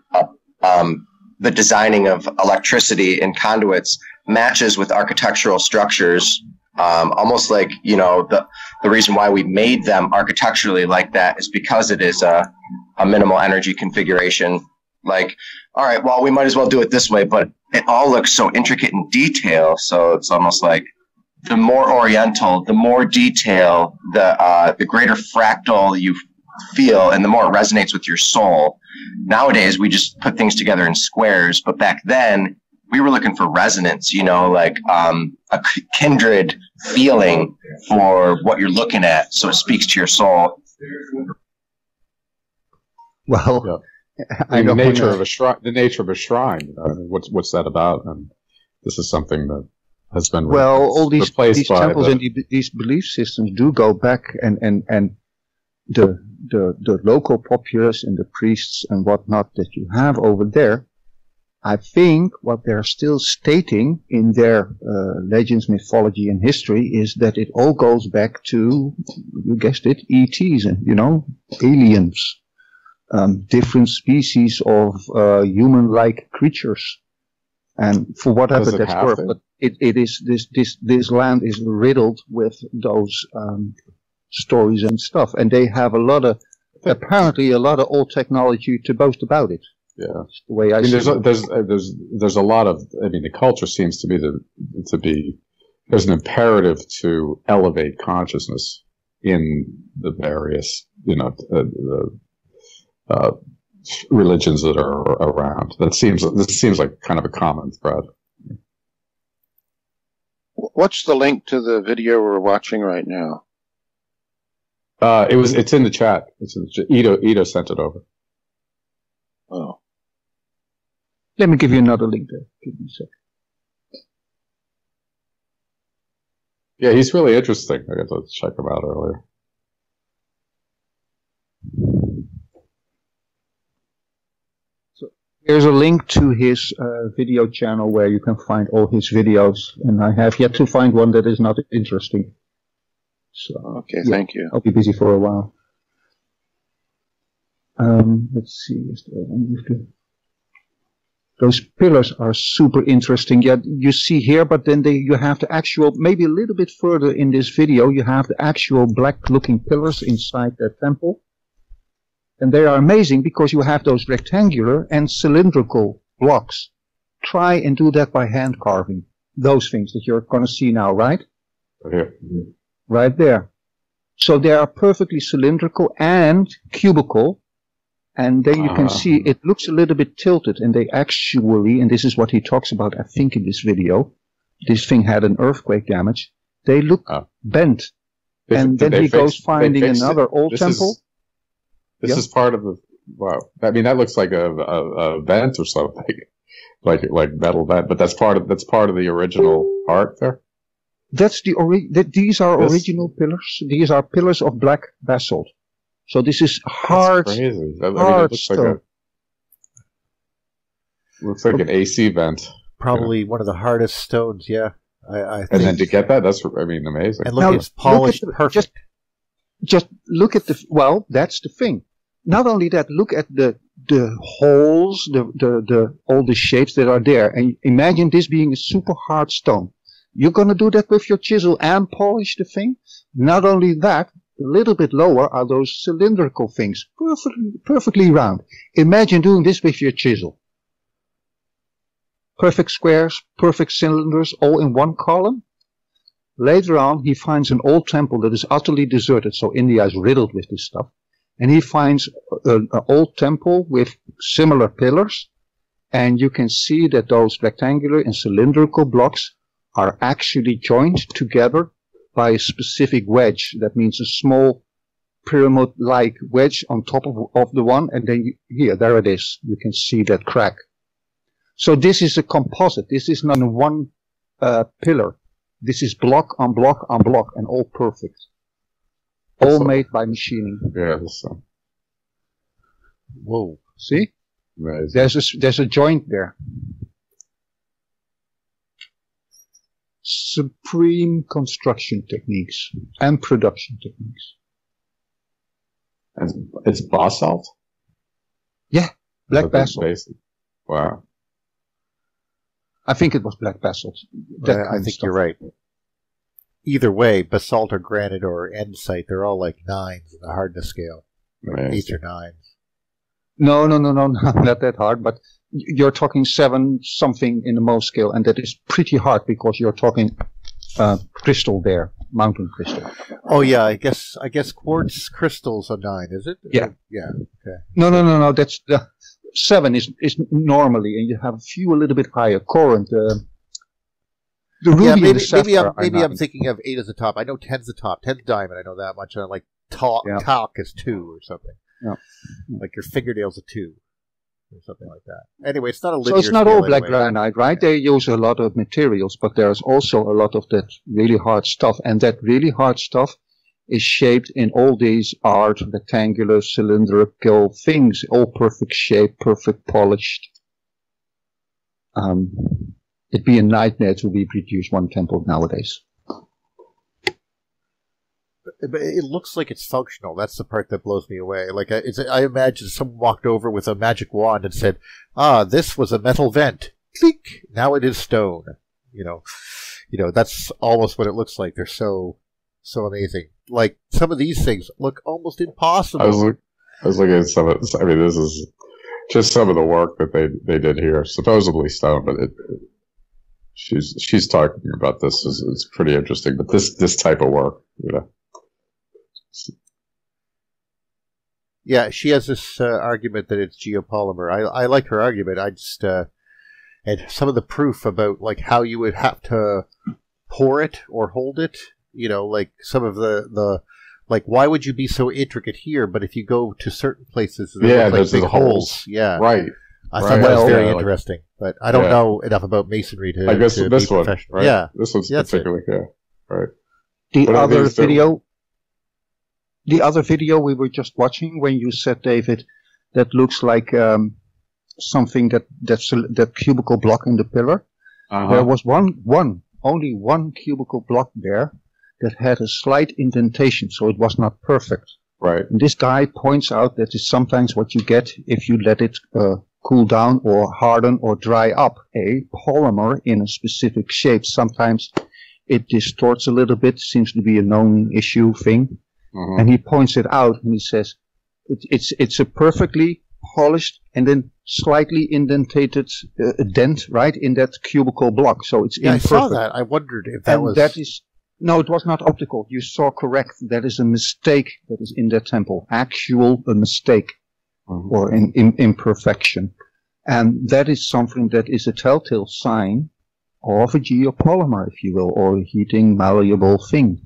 the designing of electricity in conduits matches with architectural structures. Almost like, the reason why we made them architecturally like that is because it is a minimal energy configuration. All right, well, we might as well do it this way, but it all looks so intricate in detail. So it's almost like the more oriental, the more detail, the greater fractal you feel, and the more it resonates with your soul. Nowadays, we just put things together in squares, but back then, we were looking for resonance, a kindred feeling for what you're looking at, so it speaks to your soul. Well, the nature of a shrine. The nature of a shrine. What's that about? And this is something that has been all these temples and these belief systems do go back, and the local populace and the priests and whatnot that you have over there. I think what they're still stating in their legends, mythology, and history is that it all goes back to, you guessed it, ETs, aliens, different species of human-like creatures, and for whatever that's worth. But it is this land is riddled with those stories and stuff, and they have apparently a lot of old technology to boast about it. Yeah, that's the way I see it. There's a lot of. The culture seems to be there's an imperative to elevate consciousness in the various religions that are around. This seems like kind of a common thread. What's the link to the video we're watching right now? It's in the chat. Ito sent it over. Oh. Let me give you another link there. Give me a sec. Yeah, he's really interesting. I got to check him out earlier. So there's a link to his video channel where you can find all his videos, and I have yet to find one that is not interesting. So okay, thank you. I'll be busy for a while. Let's see. Those pillars are super interesting. Yeah, you see here, but then you have the actual, maybe a little bit further in this video, you have the actual black-looking pillars inside the temple. And they are amazing because you have those rectangular and cylindrical blocks. Try and do that by hand carving. Those things that you're going to see now, right? Okay. Right there. So they are perfectly cylindrical and cubical. And then you can see it looks a little bit tilted, and they actually, and this is what he talks about, I think, in this video, this thing had an earthquake damage. They look bent. And then he goes finding another old temple. This is part of the. Wow, I mean that looks like a vent or something, like metal vent. But that's part of the original art there. That's these are original pillars. These are pillars of black basalt. So this is hard. That's crazy. Hard stone. Looks like an AC vent. Probably one of the hardest stones. Yeah, I think. And then to get that, that's amazing. And look, it's polished perfect. Just look at the. Well, that's the thing. Not only that, look at the holes, all the shapes that are there, and imagine this being a super hard stone. You're going to do that with your chisel and polish the thing? Not only that, a little bit lower are those cylindrical things, perfectly round. Imagine doing this with your chisel. Perfect squares, perfect cylinders, all in one column. Later on, he finds an old temple that is utterly deserted, so India is riddled with this stuff. And he finds an old temple with similar pillars, and you can see that those rectangular and cylindrical blocks are actually joined together by a specific wedge. That means a small pyramid-like wedge on top of the one, and then there it is. You can see that crack. So this is a composite. This is not one pillar. This is block on block on block, and all perfect. All made by machining. Yeah. Whoa. See? Amazing. There's a joint there. Supreme construction techniques and production techniques. And it's basalt? Yeah. Black basalt. Wow. I think it was black basalt. I think you're right. Either way, basalt or granite or andesite, they're all like 9s in the hardness scale. Like 8s or 9s. No, not that hard, but you're talking 7 something in the Mohs scale, and that is pretty hard because you're talking crystal there, mountain crystal. Oh yeah, I guess quartz crystal's a 9, is it? Yeah. Yeah. Okay. No. That's 7 is normally, and you have a few a little bit higher. Corinth. The ruby and sapphire maybe I'm thinking of 8 as the top. I know 10's the top. 10's diamond. I know that much. Like talc is 2 or something. Yeah. Like your fingernails are 2 or something like that. Anyway, it's not a linear. So it's not all black granite, right? They use a lot of materials, but there's also a lot of that really hard stuff, and that really hard stuff is shaped in all these rectangular, cylindrical things, all perfect shape, perfect polished. It'd be a nightmare to reproduce one temple nowadays. But it looks like it's functional. That's the part that blows me away. Like I imagine someone walked over with a magic wand and said, this was a metal vent. Click! Now it is stone. You know, that's almost what it looks like. They're so amazing. Like, some of these things look almost impossible. I was looking at some of this. I mean, this is just some of the work that they did here. Supposedly stone, but she's talking about this is pretty interesting. But this type of work, Yeah, she has this argument that it's geopolymer. I like her argument. I just and some of the proof about like how you would have to pour it or hold it. Like some of the like, why would you be so intricate here? But if you go to certain places, there's big holes. Yeah, right. I thought that was very interesting, but I don't know enough about masonry to. I guess to this be one, professional. right? Yeah, this one's particularly right. The other video we were just watching, when you said, David, that looks like something that cubicle block in the pillar. There was only one cubicle block there that had a slight indentation, so it was not perfect. Right. And this guy points out that is sometimes what you get if you let it cool down or harden or dry up. A polymer in a specific shape, sometimes it distorts a little bit, seems to be a known issue thing. Mm-hmm. And he points it out and he says it's a perfectly polished and then slightly indentated dent right in that cubicle block, so it's imperfect. I saw that. I wondered if that was. No, it was not optical. You saw correct. That is a mistake that is in that temple. A mistake or an imperfection. And that is something that is a telltale sign of a geopolymer, if you will, or a heating malleable thing.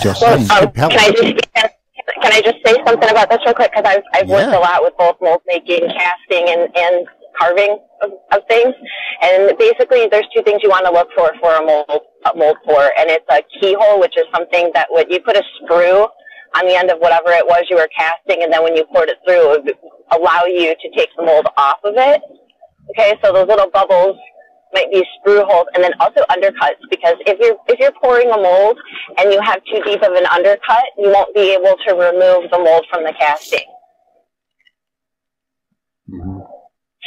Just Well, saying. can I just say something about this real quick? Because I've worked a lot with both mold making, casting, and carving of things. And basically, there's two things you want to look for a mold for, and it's a keyhole, which is something that you put a screw on the end of whatever it was you were casting, and then when you poured it through, it would allow you to take the mold off of it. Okay, so those little bubbles might be screw holes, and then also undercuts, because if you're pouring a mold and you have too deep of an undercut, you won't be able to remove the mold from the casting. Mm-hmm.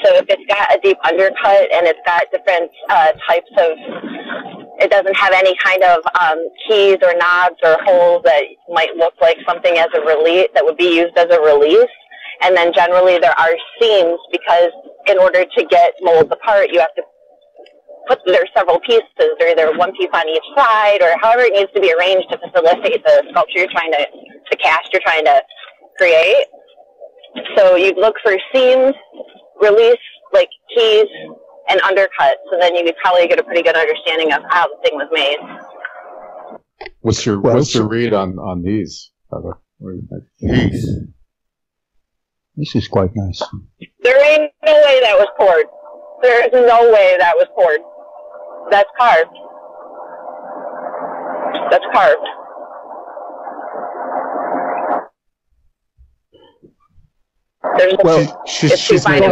So if it's got a deep undercut and it's got different types of, it doesn't have any kind of keys or knobs or holes that might look like something as a release, that would be used as a release. And then generally there are seams, because in order to get molds apart, you have to there's several pieces. There's either one piece on each side, or however it needs to be arranged to facilitate the sculpture you're trying the cast you're trying to create. So you'd look for seams, release, like keys, and undercuts, and then you could probably get a pretty good understanding of how the thing was made. What's your read on these, Heather? This is quite nice. There ain't no way that was poured. There is no way that was poured. That's carved. That's carved. She's making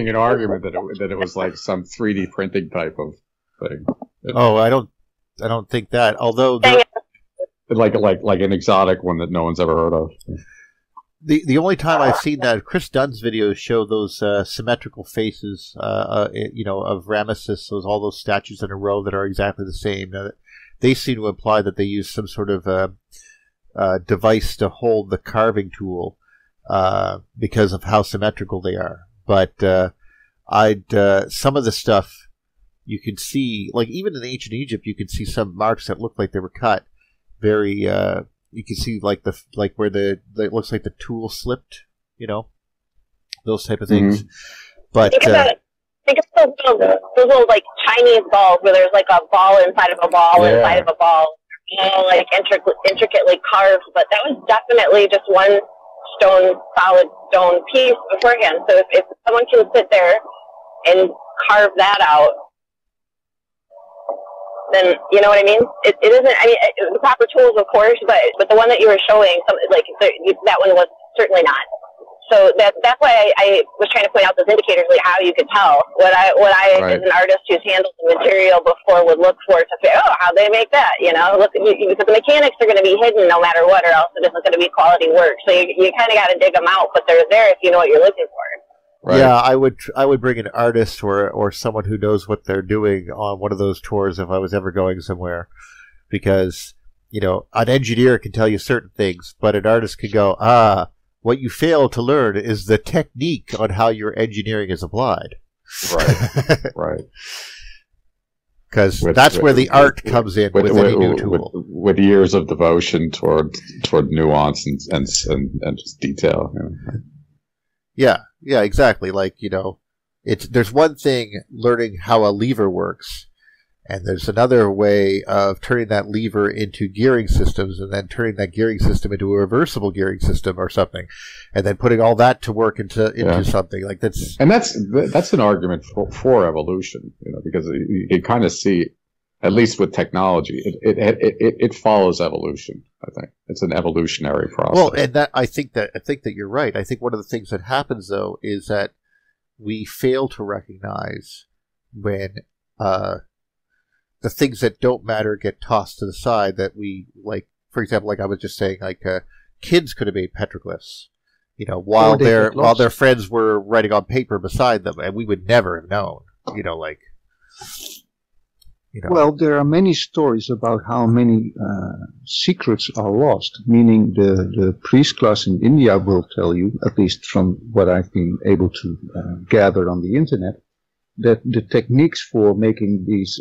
an argument that it was like some 3D printing type of thing. Oh, I don't think that. Although like an exotic one that no one's ever heard of. The only time I've seen that, Chris Dunn's videos show those symmetrical faces, of Ramesses, all those statues in a row that are exactly the same. They seem to imply that they use some sort of device to hold the carving tool because of how symmetrical they are. But some of the stuff you can see, like even in ancient Egypt, you can see some marks that look like they were cut very. You can see where it looks like the tool slipped, those type of things. Mm-hmm. But think of those little like Chinese balls where there's like a ball inside of a ball inside of a ball, like intricately carved. But that was definitely just one solid stone piece beforehand. So if someone can sit there and carve that out, then you know what I mean. It isn't. I mean, the proper tools, of course, but the one that you were showing, that one was certainly not. So that's why I was trying to point out those indicators, like how you could tell. What I as an artist who's handled the material before would look for to say, how they make that, because the mechanics are going to be hidden no matter what, or else it isn't going to be quality work. So you kind of got to dig them out, but they're there if you know what you're looking for. Right. Yeah, I would bring an artist or someone who knows what they're doing on one of those tours if I was ever going somewhere, because an engineer can tell you certain things, but an artist can go, what you fail to learn is the technique on how your engineering is applied. Right, right. Because that's where the art comes in with any new tool. With years of devotion toward nuance and just detail. Yeah, exactly. Like, there's one thing learning how a lever works, and there's another way of turning that lever into gearing systems, and then turning that gearing system into a reversible gearing system or something, and then putting all that to work into something like that's. And that's an argument for evolution, because you kind of see, at least with technology, it follows evolution. I think it's an evolutionary process. Well, and I think that you're right. I think one of the things that happens though is that we fail to recognize when the things that don't matter get tossed to the side. That we like, for example, like I was just saying, like kids could have made petroglyphs, while their friends were writing on paper beside them, and we would never have known. Well, there are many stories about how many secrets are lost, meaning the priest class in India will tell you, at least from what I've been able to gather on the internet, that the techniques for making these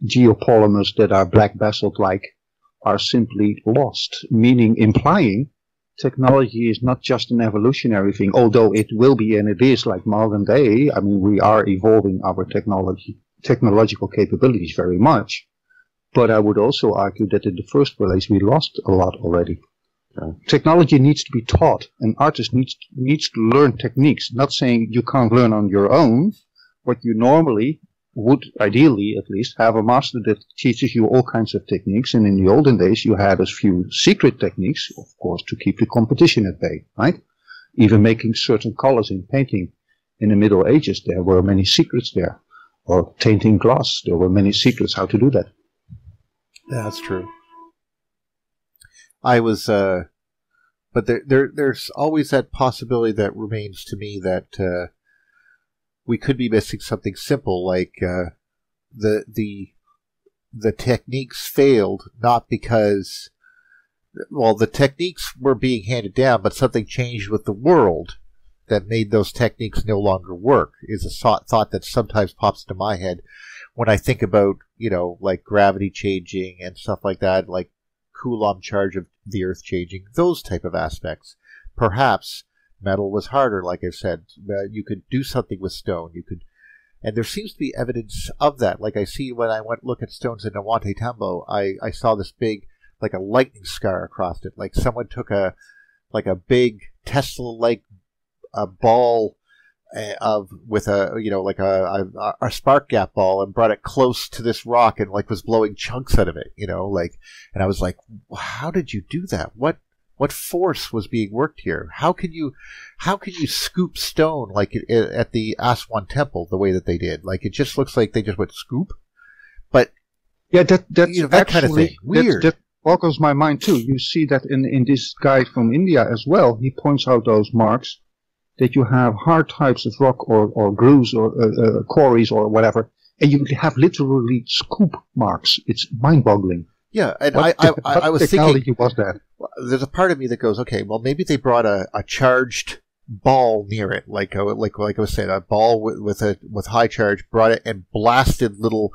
geopolymers that are black basalt-like are simply lost, meaning implying technology is not just an evolutionary thing, although it will be, and it is like modern day. I mean, we are evolving our technological capabilities very much, But I would also argue that in the first place we lost a lot already. Technology needs to be taught. An artist needs to learn techniques. Not saying you can't learn on your own, but you normally would, ideally at least, have a master that teaches you all kinds of techniques. And in the olden days, you had a few secret techniques, of course, to keep the competition at bay, right? Even making certain colors in painting. In the Middle Ages, there were many secrets there. Or tainting glass, there were many secrets how to do that. Yeah, that's true. I was, but there's always that possibility that remains to me that we could be missing something simple, like the techniques failed not because, well, the techniques were being handed down, but something changed with the world that made those techniques no longer work. Is a thought that sometimes pops into my head when I think about, like gravity changing and stuff like that, like Coulomb charge of the Earth changing, those type of aspects. Perhaps metal was harder, like I said. You could do something with stone. And there seems to be evidence of that. Like I see when I went look at stones in Nawante Tambo, I saw this big, like a lightning scar across it. Like someone took a big Tesla-like ball with a spark gap ball and brought it close to this rock and like was blowing chunks out of it, and I was like, how did you do that? What force was being worked here? How can you scoop stone like at the Aswan Temple the way that they did? Like it just looks like they just went scoop. But yeah, that's that kind of thing. Weird. That boggles my mind too. You see that in this guy from India as well. He points out those marks that you have hard types of rock or grooves or quarries or whatever, and you have literally scoop marks. It's mind-boggling. Yeah, and I was thinking, was that? There's a part of me that goes, okay, well maybe they brought a charged ball near it, like I was saying, a ball with high charge, brought it and blasted little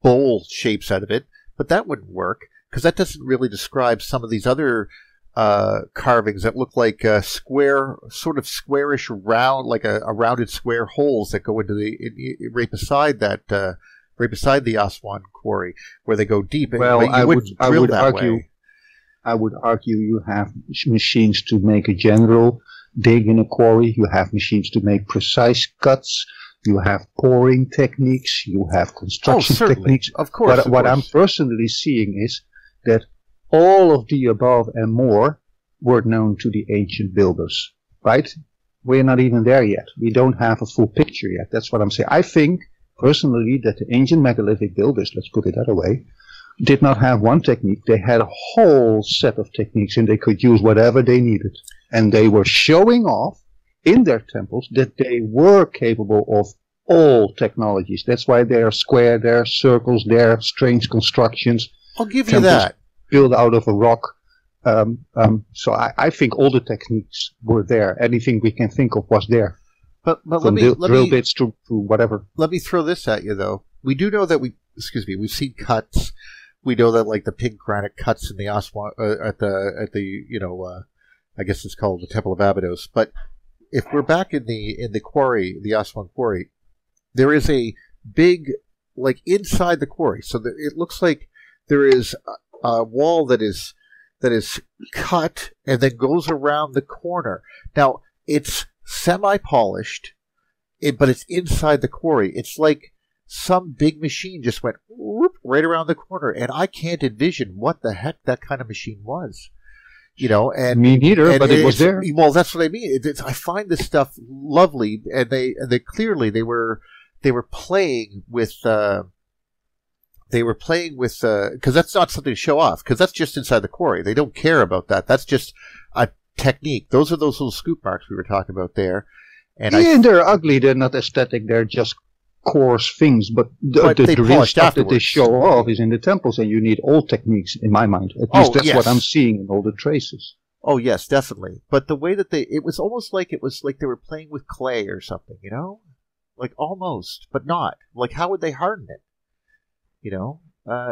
bowl shapes out of it, but that wouldn't work because that doesn't really describe some of these other carvings that look like square, sort of squarish round, like a rounded square holes that go into right beside the Aswan quarry, where they go deep. Well, I would argue you have machines to make a general dig in a quarry. You have machines to make precise cuts. You have pouring techniques. You have construction techniques. Of course. What I'm personally seeing is that all of the above and more were known to the ancient builders, right? We're not even there yet. We don't have a full picture yet. That's what I'm saying. I think, personally, that the ancient megalithic builders, let's put it that way, did not have one technique. They had a whole set of techniques, and they could use whatever they needed. And they were showing off in their temples that they were capable of all technologies. That's why they are square, there are circles, there are strange constructions. I'll give you that. Built out of a rock. So I think all the techniques were there. Anything we can think of was there. But from drill bits to whatever. Let me throw this at you, though. We do know that we've seen cuts. We know that like the pink granite cuts in the Aswan at the I guess it's called the Temple of Abydos. But if we're back in the quarry, the Aswan quarry, there is a big, like inside the quarry. So it looks like there is a wall that is cut and then goes around the corner. Now it's semi-polished, but it's inside the quarry. It's like some big machine just went whoop, right around the corner, and I can't envision what the heck that kind of machine was. And me neither, but it was there. Well, that's what I mean. I find this stuff lovely, and they clearly they were playing with. They were playing with because that's not something to show off, because that's just inside the quarry. They don't care about that. That's just a technique. Those are those little scoop marks we were talking about there. And they're ugly. They're not aesthetic. They're just coarse things. But the real stuff that they show off is in the temples, and you need all techniques, in my mind. At least that's what I'm seeing in all the traces. Oh yes, definitely. But the way that it was almost like they were playing with clay or something, like almost, but not. Like how would they harden it?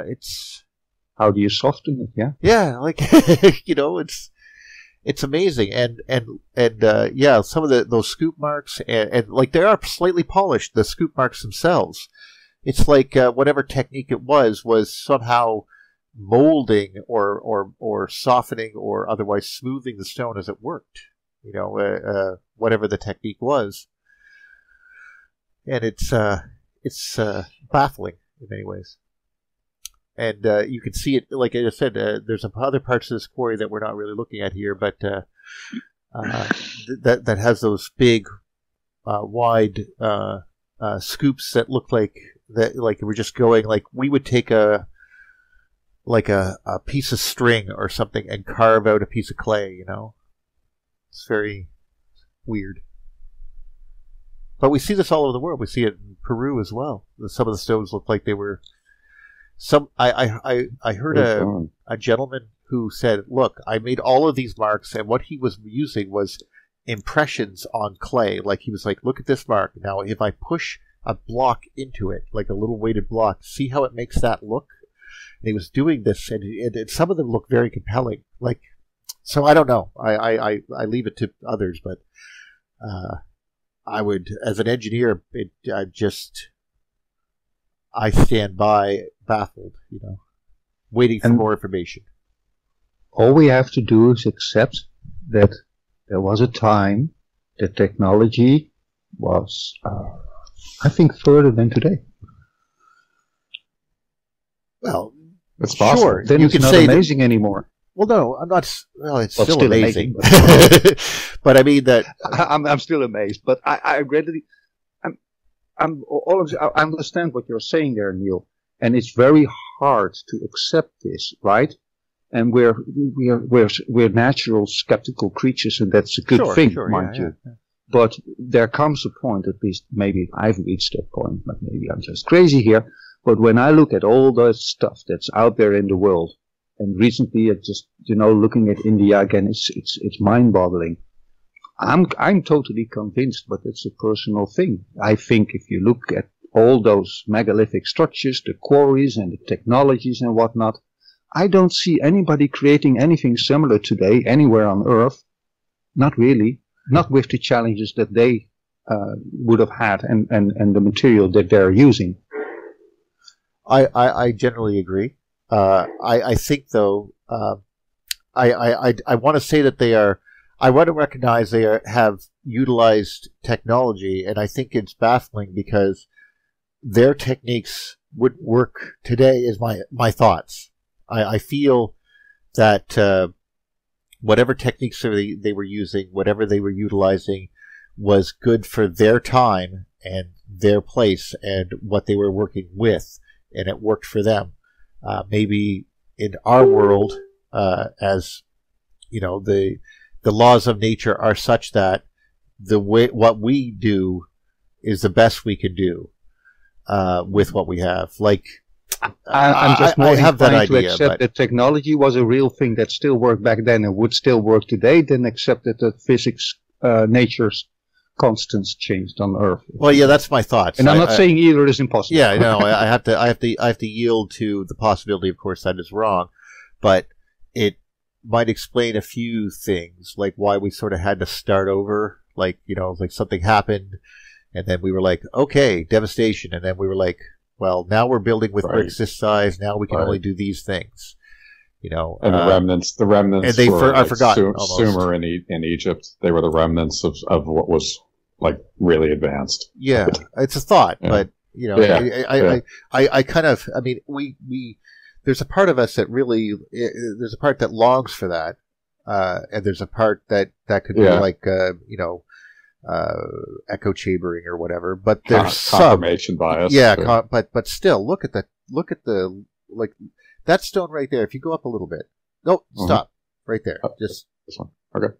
It's how do you soften it? Yeah, like it's amazing, and some of those scoop marks and like they are slightly polished. The scoop marks themselves, it's like whatever technique it was somehow molding or softening or otherwise smoothing the stone as it worked. You know, whatever the technique was, and it's baffling in many ways. And you can see it, like I said, there's other parts of this quarry that we're not really looking at here, but that has those big, wide scoops that look like we're just going, like we would take a piece of string or something and carve out a piece of clay, you know? It's very weird. But we see this all over the world. We see it in Peru as well. Some of the stones look like they were... I heard a gentleman who said, look, I made all of these marks, and what he was using was impressions on clay. Like, he was like, look at this mark. Now, if I push a block into it, like a little weighted block, see how it makes that look? And he was doing this, and some of them look very compelling. Like, so I don't know. I leave it to others, but I would, as an engineer, I stand by baffled, you know, waiting for more information. All we have to do is accept that there was a time that technology was, I think, further than today. Well, it's possible. Sure, then you it's can not say amazing anymore. Well, no, I'm not. Well, it's Well, still amazing. but, but I mean that I'm still amazed. But I readily, I understand what you're saying there, Neil, and it's very hard to accept this, right? And we're natural skeptical creatures, and that's a good thing, mind you. Yeah. But there comes a point, at least maybe I've reached that point, but maybe I'm just crazy here. But when I look at all the stuff that's out there in the world, and recently just, looking at India again, it's mind-boggling. I'm totally convinced, but it's a personal thing. I think if you look at all those megalithic structures, the quarries and the technologies and whatnot, I don't see anybody creating anything similar today anywhere on Earth. Not really. Not with the challenges that they would have had and the material that they're using. I generally agree. I think, though, I want to say that they are. I want to recognize they have utilized technology, and I think it's baffling because their techniques would work today. Is my thoughts. I feel that whatever techniques they were using, whatever they were utilizing, was good for their time and their place and what they were working with, and it worked for them. Maybe in our world, as you know, the laws of nature are such that what we do is the best we can do with what we have. Like, I'm just more have that inclined to idea, accept that technology was a real thing that still worked back then and would still work today, than accept that the physics, nature's constants changed on Earth. Well, yeah, that's my thoughts. And I'm not saying either is impossible. Yeah, no, I have to yield to the possibility, of course, that is wrong, but it might explain a few things, like why we sort of had to start over. Like, like something happened, and then we were like, okay, devastation, and then we were like, well, now we're building with bricks this size. Now we can only do these things. And the remnants. And they are forgotten. Sumer in Egypt, they were the remnants of what was like really advanced. Yeah, it's a thought, but I kind of. I mean, we there's a part of us that really there's a part that longs for that, and there's a part that could be like echo chambering or whatever. But there's confirmation bias. Yeah, but still, look at the like. That stone right there, if you go up a little bit. No, stop. Right there. Just this one. Okay.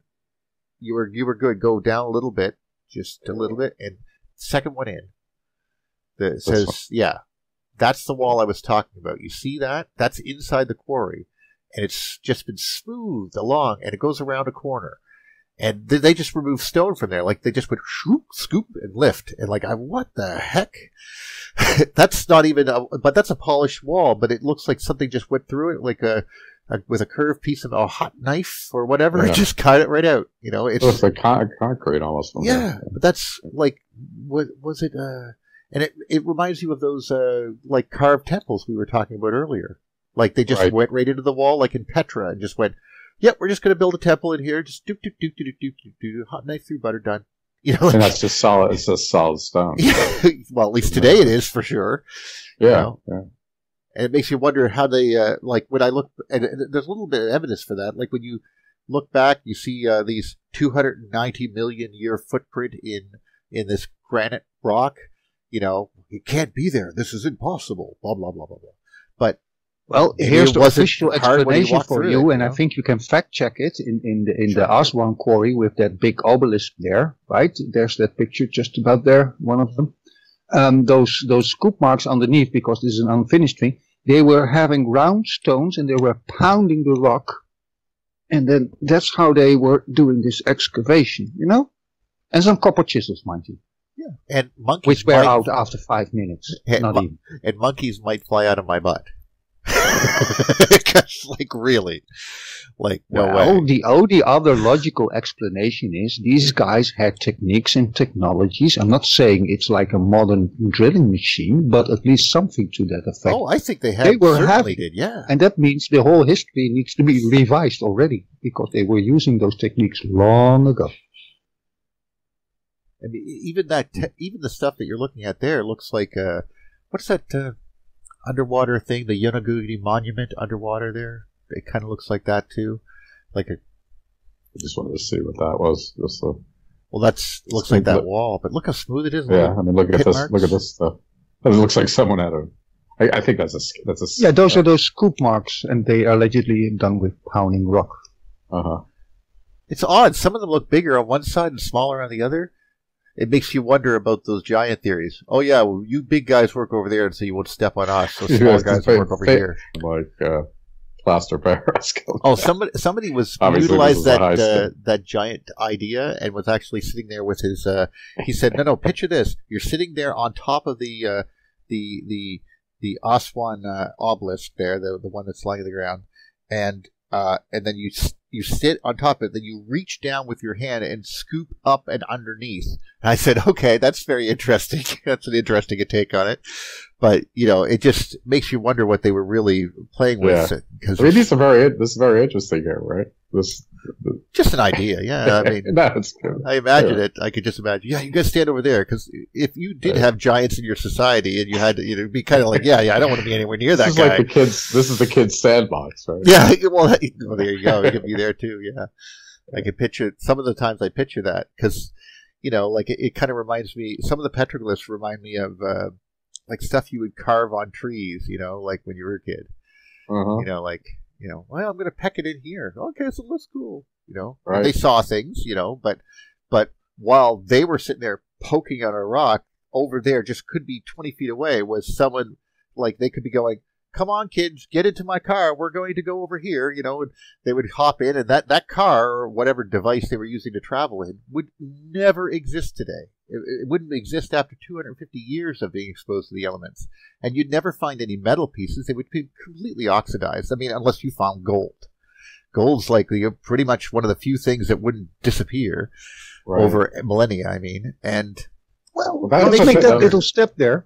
You were good. Go down a little bit. Just a little bit. And second one in. It says, yeah. That's the wall I was talking about. You see that? That's inside the quarry. And it's just been smoothed along, and it goes around a corner. And they just removed stone from there. Like, they just went scoop and lift. And like, what the heck? That's not even but that's a polished wall, but it looks like something just went through it, like with a curved piece of a hot knife or whatever. Yeah. It just cut it right out. It looks like concrete almost. Yeah, but that's like, what was it? And it reminds you of those like carved temples we were talking about earlier. Like they just went right into the wall, like in Petra, and just went, "Yep, we're just going to build a temple in here. Just do hot knife through butter, done." You know, and that's just solid. It's just solid stone. Well, at least today it is for sure. Yeah, you know? And it makes you wonder how they like when I look. And there's a little bit of evidence for that. Like when you look back, you see these 290 million year footprint in this granite rock. You know, it can't be there. This is impossible. Blah blah blah blah blah. But well, here's the official explanation for you, it, you and know? I think you can fact check it in the Aswan quarry with that big obelisk there, right? There's that picture just about there, one of them. Those scoop marks underneath, because this is an unfinished thing. They were having round stones and they were pounding the rock, and then that's how they were doing this excavation, you know, and some copper chisels, mind you. Yeah, and monkeys which wear out after 5 minutes. Not even. And monkeys might fly out of my butt. Like really, like no way. The other logical explanation is these guys had techniques and technologies. I'm not saying it's like a modern drilling machine, but at least something to that effect. Oh, I think they had. They certainly did, yeah. And that means the whole history needs to be revised already, because they were using those techniques long ago. I mean, even the stuff that you're looking at there looks like what's that underwater thing? The Yonaguni Monument underwater there. It kind of looks like that too. Like I just wanted to see what that was. Well, looks like that wall, but look how smooth it is. Yeah, I mean, look at this. Marks. Look at this stuff. It looks like someone had I think that's a. Yeah, those are those scoop marks, and they are allegedly done with pounding rock. It's odd. Some of them look bigger on one side and smaller on the other. It makes you wonder about those giant theories. Oh yeah, well, you big guys work over there, and so you won't step on us. So small guys work over here. Like plaster bearers. Oh, somebody was utilized that giant idea and was actually sitting there with his. He said, "No, picture this. You're sitting there on top of the Aswan obelisk there, the one that's lying on the ground, and then you sit on top of it, then you reach down with your hand and scoop up and underneath." And I said, okay, that's very interesting. That's an interesting take on it. But, you know, it just makes you wonder what they were really playing with. I mean, this is very interesting here, right? Just an idea, yeah. I mean, that's good. I imagine it. I could just imagine. Yeah, you guys stand over there, because if you did have giants in your society, and you had to, it'd be kind of like, yeah, I don't want to be anywhere near that guy. Like this is the kids' sandbox, right? Yeah, well, there you go. You could be there too. Yeah, I can picture some of the times I picture that, because you know, like it kind of reminds me. Some of the petroglyphs remind me of like stuff you would carve on trees. You know, like when you were a kid. You know, like. You know, well, I'm going to peck it in here. Okay, so that's cool. You know, right. They saw things, you know, but while they were sitting there poking on a rock, over there just could be 20 feet away was someone, like they could be going, "Come on, kids, get into my car. We're going to go over here." You know, and they would hop in, and that car or whatever device they were using to travel in would never exist today. It wouldn't exist after 250 years of being exposed to the elements. And you'd never find any metal pieces. They would be completely oxidized. I mean, unless you found gold. Gold's like pretty much one of the few things that wouldn't disappear over millennia, I mean. And well, let's make that little step there.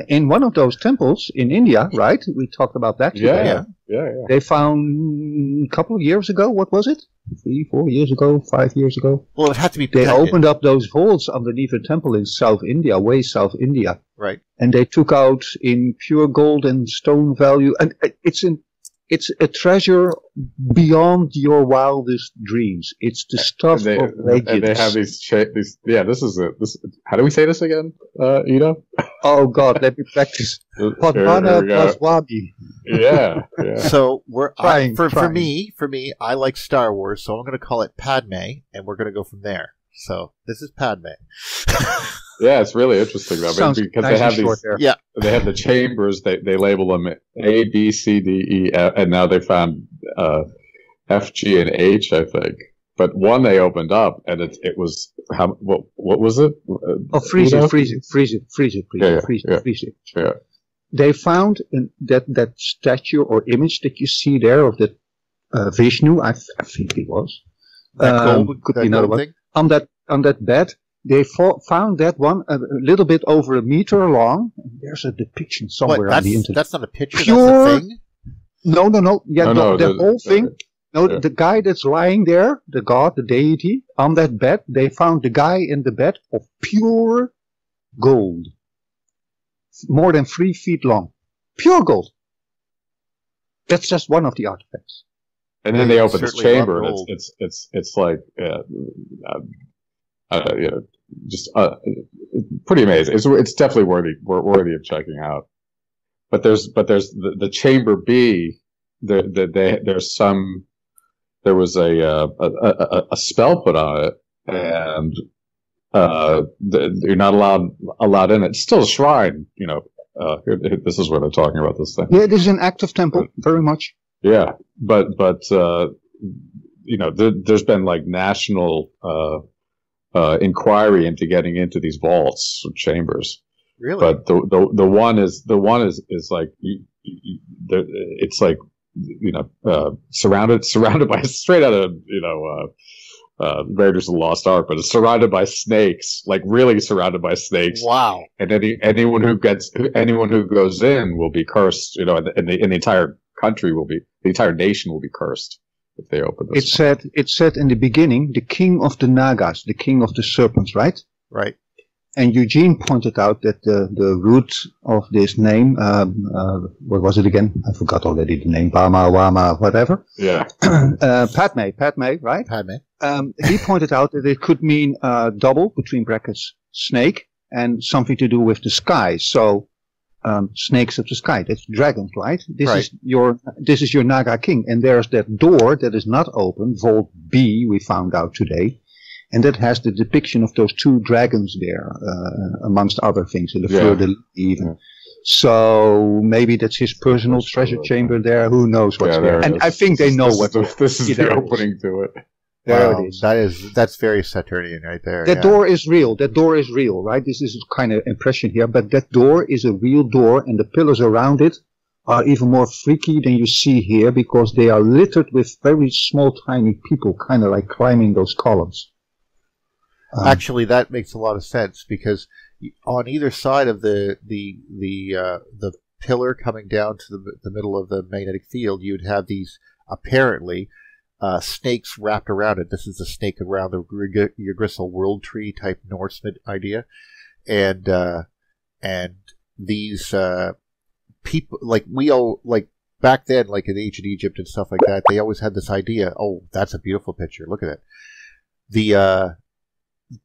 In one of those temples in India, right? We talked about that today. Yeah. They found a couple of years ago, what was it? 3, 4 years ago, 5 years ago. Well, it had to be protected. They opened up those holes underneath a temple in South India, way South India. Right. And they took out in pure gold and stone value. And it's a treasure beyond your wildest dreams. It's the stuff of legends. And they have these how do we say this again, Ida? Oh God, let me practice. Padmana plus wabi. Yeah. So for me, I like Star Wars, so I'm going to call it Padme, and we're going to go from there. So this is Padme. Yeah, it's really interesting though, because they have these. Yeah, they have the chambers. They label them A, B, C, D, E, F, and now they found F, G, and H, I think. But one they opened up, and it was what was it? Freeze it. Yeah. They found that statue or image that you see there of that Vishnu. I think it was. Could be another one. On that bed, They found that one a little bit over a meter long. There's a depiction somewhere on the internet. That's not a picture, Pure, that's a thing? No. Yeah, the whole thing. No, yeah. the guy that's lying there, the god, the deity, on that bed, they found the guy in the bed of pure gold. More than 3 feet long. Pure gold. That's just one of the artifacts. And then they open this chamber, and it's like, just pretty amazing. It's definitely worthy of checking out. But there's the chamber B. There was a spell put on it, and you're not allowed in it. It's still a shrine, this is where they're talking about this thing. Yeah, it is an active temple, very much. Yeah, but there's been like national inquiry into getting into these vaults or chambers. Really? But the one is like it's like surrounded by, straight out of Raiders of the Lost Ark, but it's surrounded by snakes, like really surrounded by snakes. Wow! And anyone who goes in will be cursed. And the entire country the entire nation will be cursed if they open this. It said in the beginning, the king of the Nagas, the king of the serpents, right? Right. And Eugene pointed out that the root of this name, what was it again? I forgot already the name. Bama, Wama, whatever. Yeah. Padme, right? Padme. He pointed out that it could mean double, between brackets, snake, and something to do with the sky. So, snakes of the sky. That's dragons, right? This is your Naga king. And there's that door that is not open, Vault B, we found out today. And that has the depiction of those 2 dragons there, amongst other things, in the fleur de lis even. Yeah. So maybe that's his personal treasure chamber there. Who knows what's there? And I think they know what. This is the opening to it. There it is. That's very Saturnian right there. That door is real. That door is real, right? This is kind of impression here, but that door is a real door, and the pillars around it are even more freaky than you see here because they are littered with very small, tiny people, kind of like climbing those columns. Actually, that makes a lot of sense because on either side of the pillar coming down to the middle of the magnetic field, you'd have these apparently snakes wrapped around it. This is the snake around the Yggdrasil world tree type Norse idea, and these people like back then, like in ancient Egypt and stuff like that, they always had this idea. Oh, that's a beautiful picture. Look at it. The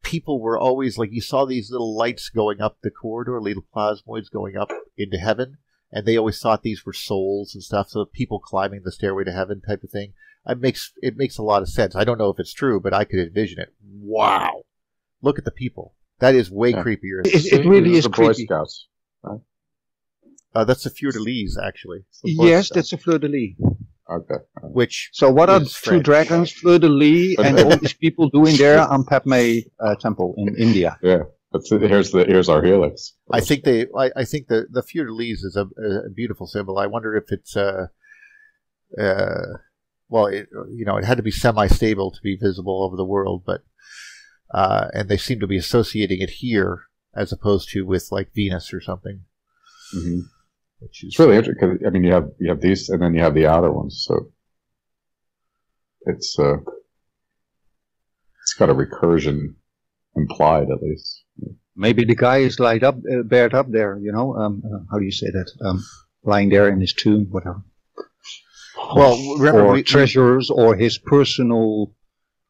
people were always like, you saw these little lights going up the corridor, little plasmoids going up into heaven, and they always thought these were souls and stuff, so people climbing the stairway to heaven type of thing. It makes a lot of sense. I don't know if it's true, but I could envision it. Wow. Look at the people. That is way creepier. It really is creepy. Boy Scouts, right? That's a fleur de lis, actually. Yes, that's a fleur de lis. Okay. So what are 2 dragons, fleur de lis, and all these people doing there on Padme temple in India? Yeah, here's our helix. I think the fleur de lis is a beautiful symbol. I wonder if it's it had to be semi-stable to be visible over the world, but and they seem to be associating it here as opposed to with like Venus or something. Mm-hmm. It's really interesting because you have these, and then you have the outer ones. So it's got a recursion implied, at least. Maybe the guy is bared up there. How do you say that? Lying there in his tomb, whatever. Well, remember, treasures or his personal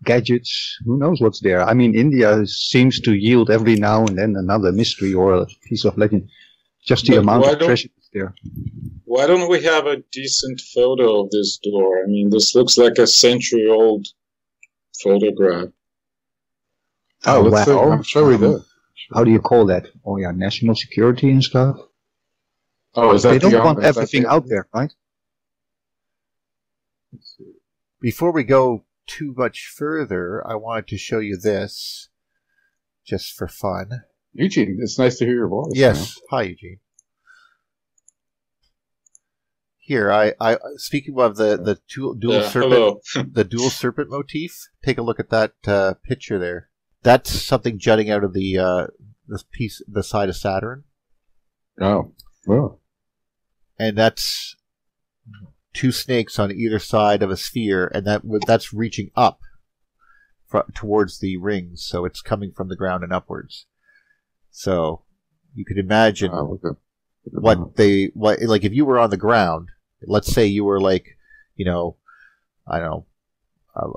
gadgets. Who knows what's there? I mean, India seems to yield every now and then another mystery or a piece of legend. Just the amount of treasure there. Why don't we have a decent photo of this door? I mean, this looks like a century-old photograph. Let's see. I'm sure we do. How do you call that? Oh, yeah, national security and stuff. Oh, is that they don't want everything out there, right? Before we go too much further, I wanted to show you this, just for fun. Eugene, it's nice to hear your voice. Yes. Hi, Eugene. Here, I speaking of the dual serpent, the dual serpent motif. Take a look at that picture there. That's something jutting out of the side of Saturn. Oh, well. And that's two snakes on either side of a sphere, and that's reaching up towards the rings, so it's coming from the ground and upwards. So you could imagine what like if you were on the ground, let's say you were like, I don't know,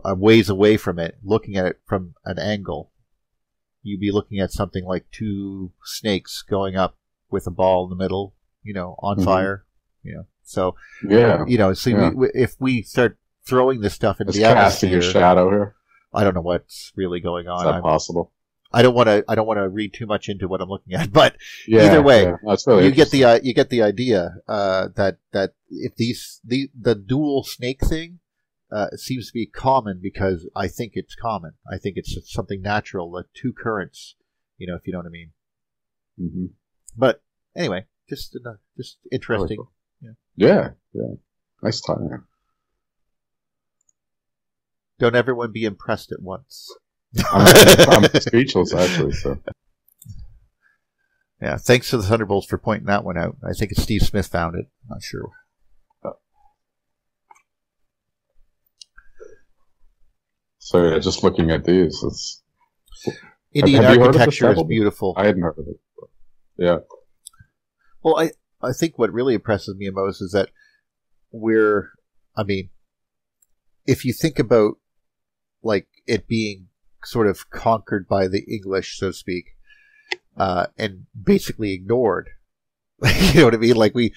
a ways away from it, looking at it from an angle, you'd be looking at something like two snakes going up with a ball in the middle, on fire, So, if we start throwing this stuff into the casting atmosphere, a shadow here. I don't know what's really going on. Is that possible? I don't want to read too much into what I'm looking at, but either way, that's really you get the idea that if the dual snake thing seems to be common, because I think it's common. I think it's something natural, the two currents, if you know what I mean. Mm-hmm. But anyway, just interesting. Really cool. Yeah. Nice time. Don't everyone be impressed at once. I'm speechless, actually. So, yeah. Thanks to the Thunderbolts for pointing that one out. I think it's Steve Smith found it. I'm not sure. So, just looking at these, Indian architecture is beautiful. I hadn't heard of it. Yeah. Well, I think what really impresses me most is that if you think about like it being sort of conquered by the English, so to speak, and basically ignored. You know what I mean?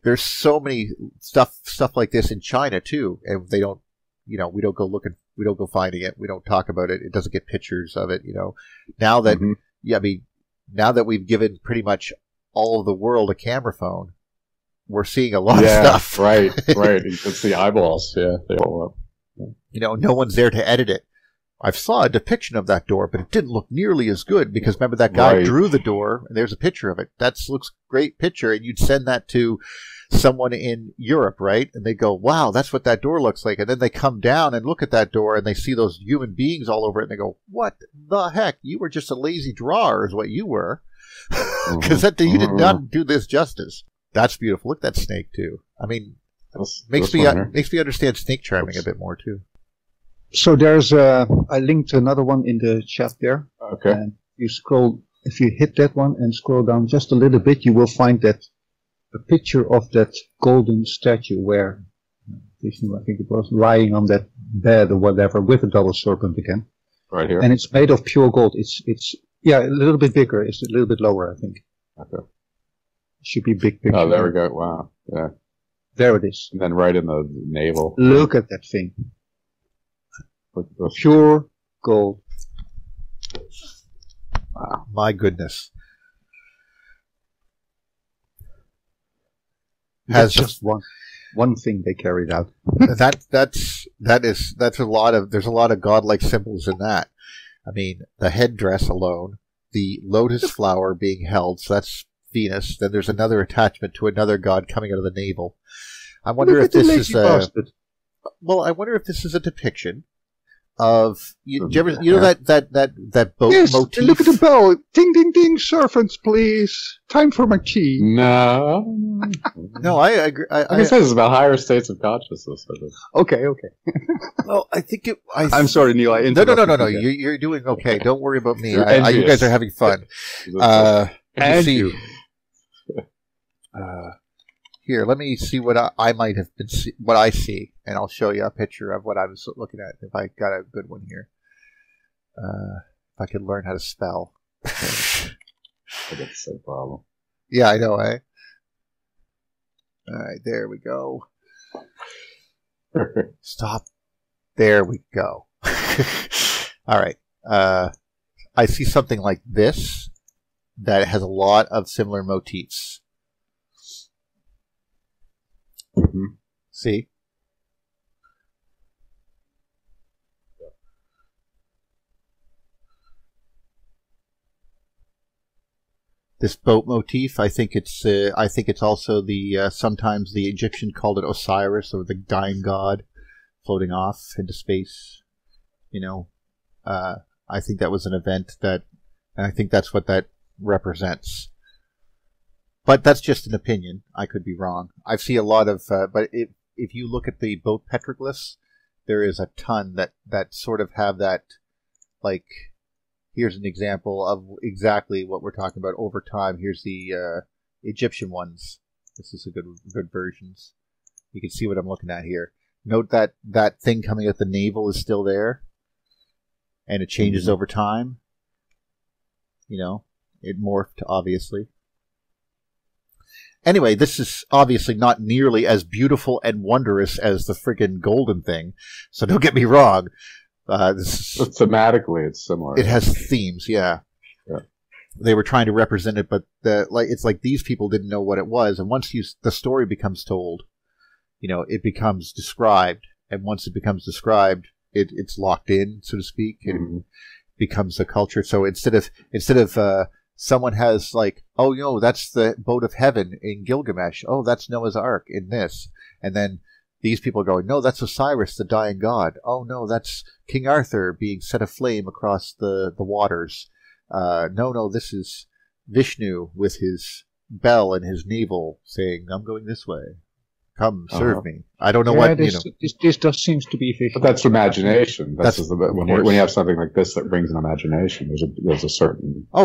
There's so many stuff like this in China too, and they don't, we don't go looking, we don't go finding it, we don't talk about it. It doesn't get pictures of it, Now that, now that we've given pretty much all of the world a camera phone, we're seeing a lot of stuff. Right. It's the eyeballs. Yeah, they all up. No one's there to edit it. I saw a depiction of that door, but it didn't look nearly as good because remember that guy drew the door, and there's a picture of it. That looks great picture, and you'd send that to someone in Europe, right? And they go, "Wow, that's what that door looks like." And then they come down and look at that door, and they see those human beings all over it, and they go, "What the heck? You were just a lazy drawer, is what you were." Because you did not do this justice. That's beautiful. Look at that snake too. I mean, makes me understand snake charming a bit more too. So there's I linked another one in the chat there. Okay. And if you hit that one and scroll down just a little bit, you will find that a picture of that golden statue where Vishnu, I think it was, lying on that bed or whatever with a double serpent again. Right here. And it's made of pure gold. It's a little bit bigger. It's a little bit lower, I think. Okay. It should be big picture. Oh, there we go. Wow. Yeah. There it is. And then right in the navel. Look at that thing. Pure gold. Wow, my goodness. That's just one thing they carried out. That's a lot of, there's a lot of godlike symbols in that. I mean, the headdress alone, the lotus flower being held, so that's Venus. Then there's another attachment to another god coming out of the navel. I wonder if this is I wonder if this is a depiction of that boat motif. Look at the bell. Ding ding ding, servants, please. Time for my tea. No. No, I agree. I guess this is about higher states of consciousness. Okay. Well, I think it. I'm sorry, Neil. No. You're doing okay. Don't worry about me. You guys are having fun. Here, let me see what I might have been what I see, and I'll show you a picture of what I was looking at. If I got a good one here, if I could learn how to spell. I got the same problem. Yeah, I know, eh? All right, there we go. Stop. There we go. All right. I see something like this that has a lot of similar motifs. Mm-hmm. See? This boat motif, I think it's also the sometimes the Egyptian called it Osiris, or the dying god floating off into space. I think that was an event and I think that's what that represents. But that's just an opinion. I could be wrong. I see a lot of, but if you look at the boat petroglyphs, there is a ton that sort of have that, like, here's an example of exactly what we're talking about over time. Here's the Egyptian ones. This is a good versions. You can see what I'm looking at here. Note that thing coming out the navel is still there, and it changes over time. You know, it morphed, obviously. Anyway, this is obviously not nearly as beautiful and wondrous as the friggin' golden thing, so don't get me wrong. Thematically, it's similar. It has themes, yeah. They were trying to represent it, but it's like these people didn't know what it was, and once the story becomes told, you know, it becomes described, and once it becomes described, it's locked in, so to speak. It becomes a culture. So instead of someone has like, oh, you know, that's the boat of heaven in Gilgamesh. Oh, that's Noah's Ark in this. And then these people are going, no, that's Osiris, the dying god. Oh, no, that's King Arthur being set aflame across the waters. No, this is Vishnu with his bell and his navel saying, I'm going this way. Come, serve me. I don't know what, this does seems to be visual. But that's imagination. When you have something like this that brings an imagination, there's a certain I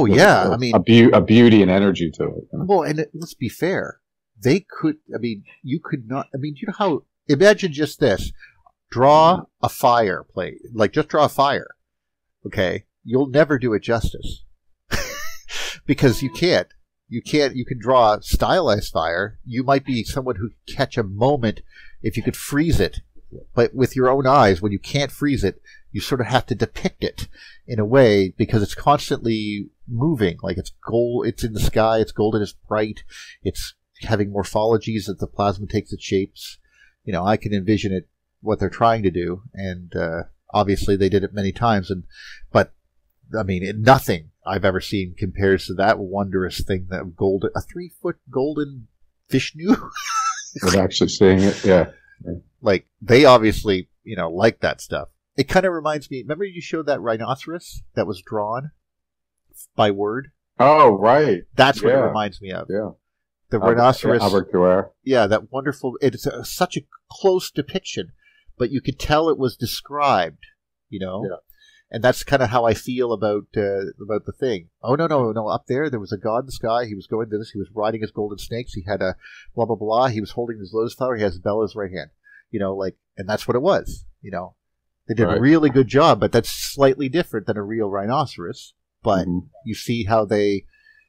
mean, a beauty and energy to it. You know? Well, and let's be fair. They could. I mean, you could not. I mean, you know how? Imagine just this: draw a fire plate, like just draw a fire. Okay, you'll never do it justice because you can't. You can draw stylized fire. You might be someone who can catch a moment if you could freeze it. But with your own eyes, when you can't freeze it, you sort of have to depict it in a way because it's constantly moving. Like it's gold, it's in the sky, it's golden, it's bright, it's having morphologies that the plasma takes its shapes. You know, I can envision it, what they're trying to do. And obviously they did it many times. But I mean, nothing I've ever seen compares to that wondrous thing, that a 3-foot golden Vishnu. We're actually seeing it, yeah. Like, they obviously, you know, like that stuff. It kind of reminds me, remember you showed that rhinoceros that was drawn by word? Oh, right. That's what it reminds me of. Yeah. The rhinoceros. Albert Guerre. Yeah, that wonderful, it's such a close depiction, but you could tell it was described, you know? Yeah. And that's kind of how I feel about the thing. Oh, no. Up there was a god in the sky. He was going to this. He was riding his golden snakes. He had a blah, blah, blah. He was holding his lotus flower. He has a bell in his right hand. You know, like, and that's what it was. You know, they did a really good job, but that's slightly different than a real rhinoceros. But you see how they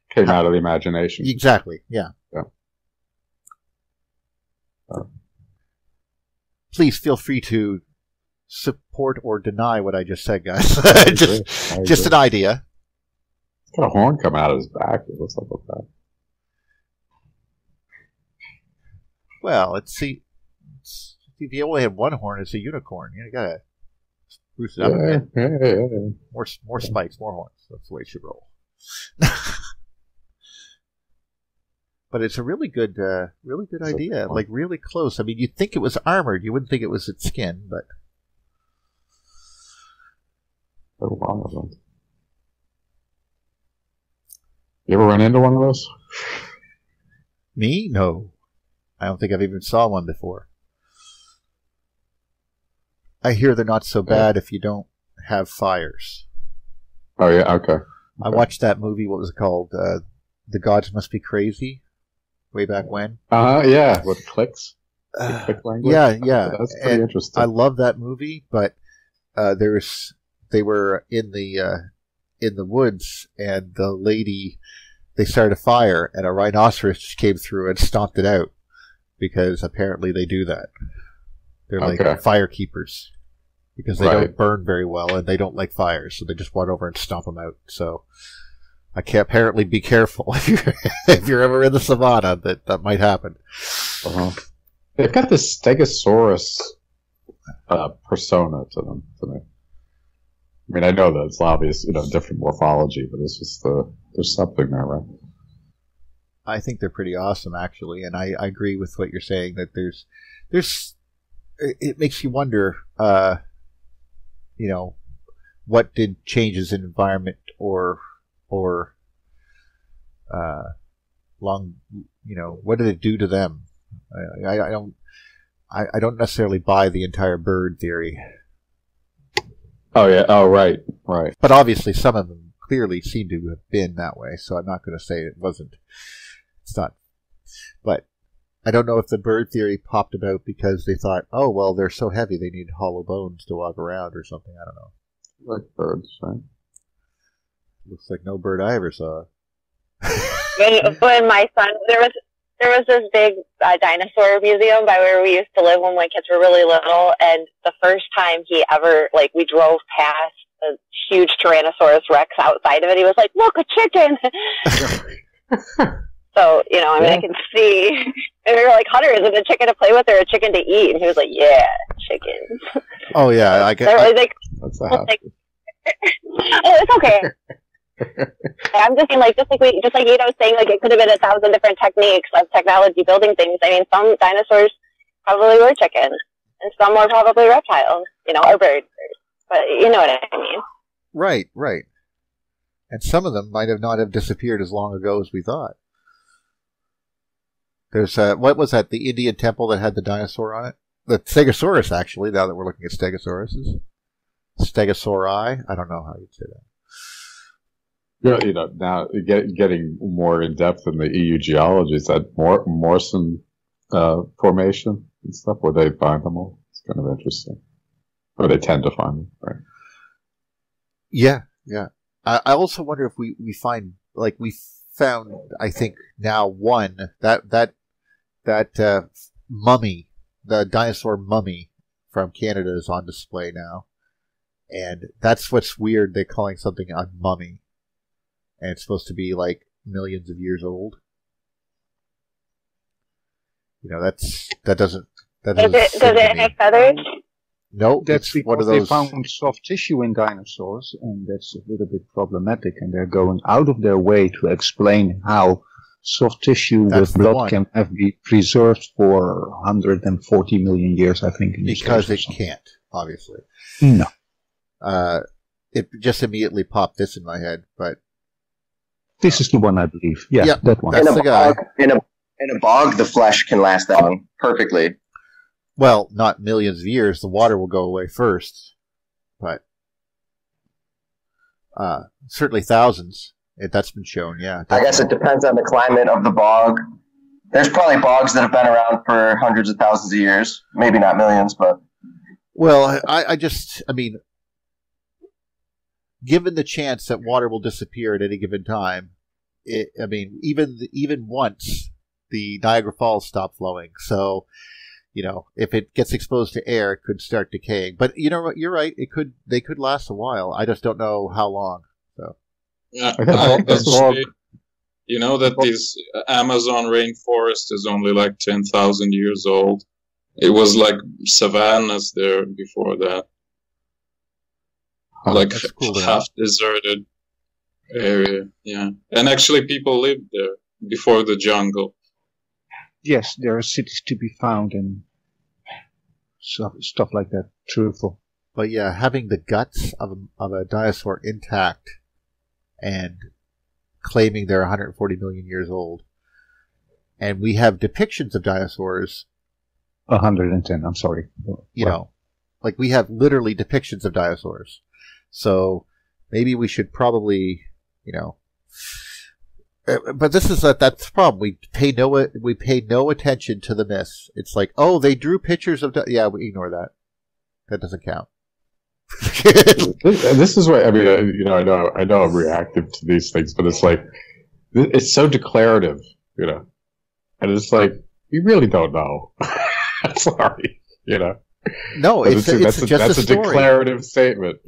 came out of the imagination. Exactly. Yeah. Please feel free to support or deny what I just said, guys. just an idea. He's got a horn coming out of his back. What's up with that? Well, let's see. If you only had one horn, it's a unicorn. You gotta spruce it up a bit. Yeah. More spikes, more horns. That's the way it should roll. But it's a really good idea. Like really close. I mean, you'd think it was armored. You wouldn't think it was its skin, but. You ever run into one of those? Me? No. I don't think I've even saw one before. I hear they're not so bad if you don't have fires. Oh, yeah, okay. I watched that movie, what was it called? The Gods Must Be Crazy, way back when. Yeah, with clicks. Click language. Yeah. That's pretty interesting. I love that movie, but they were in the woods, and the lady, they started a fire, and a rhinoceros just came through and stomped it out, because apparently they do that. They're like fire keepers, because they don't burn very well, and they don't like fires, so they just run over and stomp them out. So I can't apparently be careful if you're ever in the savannah, that might happen. They've got this Stegosaurus persona to them. I mean, I know that it's obvious, different morphology, but it's just there's something there, right? I think they're pretty awesome, actually, and I agree with what you're saying, that there's it makes you wonder, what did changes in environment or what did it do to them? I don't necessarily buy the entire bird theory. Oh yeah. Oh right. But obviously, some of them clearly seem to have been that way. So I'm not going to say it wasn't. It's not. But I don't know if the bird theory popped about because they thought, oh well, they're so heavy they need hollow bones to walk around or something. I don't know. Like birds, right? Looks like no bird I ever saw. When my son, there was this big dinosaur museum by where we used to live when my kids were really little, and the first time he ever, we drove past a huge Tyrannosaurus Rex outside of it, he was like, look, a chicken! So, I can see, and we were like, Hunter, is it a chicken to play with or a chicken to eat? And he was like, yeah, chickens. Oh, yeah, I get it. That's a house. Oh, it's okay. I'm just saying, just like Ito was saying, it could have been 1,000 different techniques of technology building things. I mean, some dinosaurs probably were chickens, and some were probably reptiles, or birds. But you know what I mean. Right. And some of them might have not have disappeared as long ago as we thought. There's, what was that, the Indian temple that had the dinosaur on it? The Stegosaurus, actually, now that we're looking at Stegosauruses. Stegosauri? I don't know how you'd say that. Now getting more in depth in the EU geology, is that Morrison formation and stuff, where they find them all? It's kind of interesting. Or they tend to find them, right? Yeah. I also wonder if we find, we found, I think, now one, that mummy, the dinosaur mummy from Canada is on display now. And that's what's weird, they're calling something a mummy. And it's supposed to be millions of years old. That doesn't. Does it have feathers? No, that's it's because one of those. They found soft tissue in dinosaurs, and that's a little bit problematic. And they're going out of their way to explain how soft tissue with blood can be preserved for 140 million years, I think. Because it can't, obviously. No. It just immediately popped this in my head, but. This is the one, I believe. Yeah, that one. That's the guy. In a bog, the flesh can last that long perfectly. Well, not millions of years. The water will go away first, but certainly thousands. That's been shown. Yeah, definitely. I guess it depends on the climate of the bog. There's probably bogs that have been around for hundreds of thousands of years. Maybe not millions, but. Well, I mean, given the chance that water will disappear at any given time, even once the Niagara Falls stop flowing. So, if it gets exposed to air, it could start decaying. But you're right. They could last a while. I just don't know how long. So, yeah, that this Amazon rainforest is only 10,000 years old. It was savannas there before that. Cool, half deserted area, yeah. And actually people lived there before the jungle. Yes, there are cities to be found and stuff like that. Truthful. But yeah, having the guts of a dinosaur intact and claiming they're 140 million years old. And we have depictions of dinosaurs. 110, I'm sorry. We have literally depictions of dinosaurs. So maybe we should probably, but this is that's the problem. We pay no attention to the myths. It's they drew pictures of we ignore that. That doesn't count. This is why I know I'm reactive to these things, but it's so declarative, and it's you really don't know. Sorry, No, it's just that's a story. Declarative statement,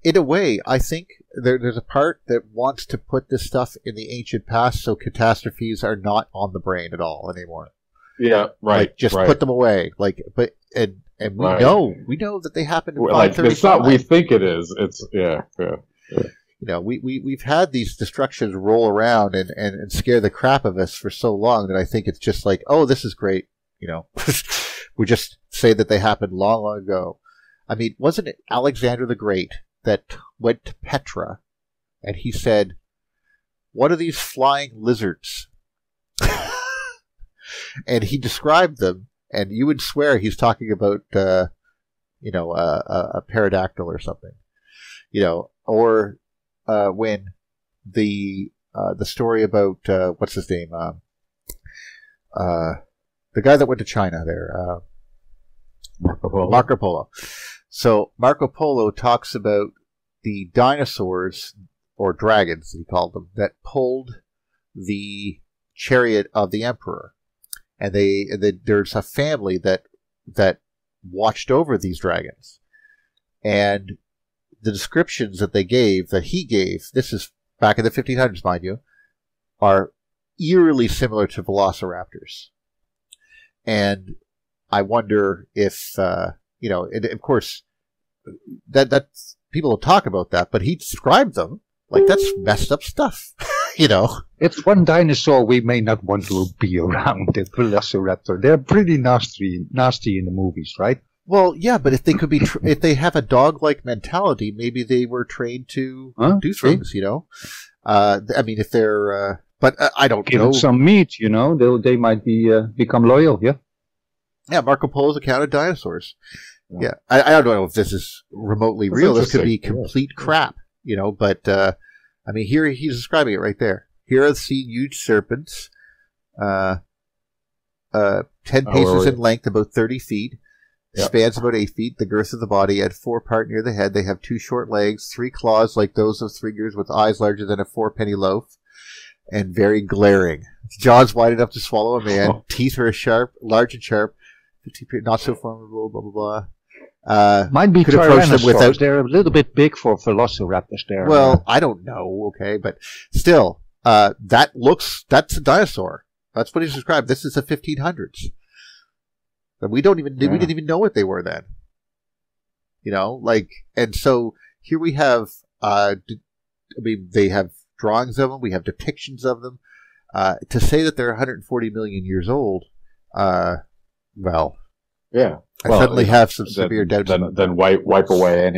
In a way, I think there's a part that wants to put this stuff in the ancient past, so catastrophes are not on the brain at all anymore. Yeah, right. Put them away. We know that they happened in 535. It's not we think it is. It's yeah. We've had these destructions roll around and scare the crap of us for so long that I think it's just this is great. We just say that they happened long, long ago. I mean, wasn't it Alexander the Great that went to Petra, and he said, "What are these flying lizards?" And he described them, and you would swear he's talking about, a pterodactyl or something, or when the story about what's his name, the guy that went to China there, Marco Polo. So Marco Polo talks about the dinosaurs, or dragons, he called them, that pulled the chariot of the emperor. And there's a family that watched over these dragons. And the descriptions that he gave, this is back in the 1500s, mind you, are eerily similar to velociraptors. And I wonder if, and of course, that's people will talk about that, but he described them like that's messed up stuff. It's one dinosaur we may not want to be around, the velociraptor. They're pretty nasty in the movies, right? Well, yeah, but if they could be, if they have a dog-like mentality, maybe they were trained to do things. I mean, if they're, but I don't Give know. them some meat, they might become loyal. Yeah. Yeah, Marco Polo's account of dinosaurs. Yeah, I don't know if this is remotely real. This could be complete crap, But I mean, here he's describing it right there. Here are seen huge serpents, 10 paces in length, about 30 feet. Yep. Spans about 8 feet. The girth of the body had 4 parts near the head. They have 2 short legs, 3 claws like those of thrigers, with eyes larger than a 4-penny loaf, and very glaring. Jaws wide enough to swallow a man. Teeth are large and sharp. Not so formidable. Blah blah blah. Might be tyrannosaurs. They're a little bit big for velociraptors. There. Well, I don't know. Okay, but still, that's a dinosaur. That's what he's described. This is the 1500s. We didn't even know what they were then. And so here we have, they have drawings of them. We have depictions of them. To say that they're 140 million years old, well, yeah. I suddenly have some severe doubts. Then wipe away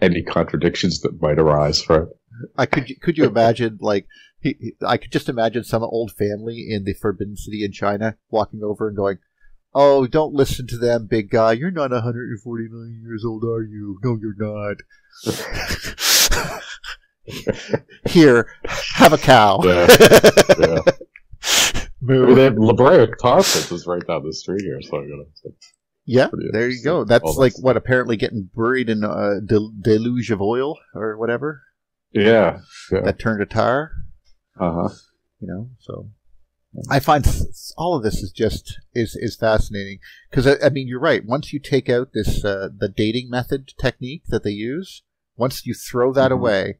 any contradictions that might arise, right? Could you imagine, I could just imagine some old family in the Forbidden City in China walking over and going, "Oh, don't listen to them, big guy. You're not 140 million years old, are you? No, you're not. Here, have a cow." Yeah. La Brea Conference is right down the street here, so yeah, there you go. That's apparently getting buried in a deluge of oil or whatever. Yeah. That turned to tar. So I find all of this is fascinating because I mean, you're right. Once you take out this the dating method technique that they use, once you throw that away,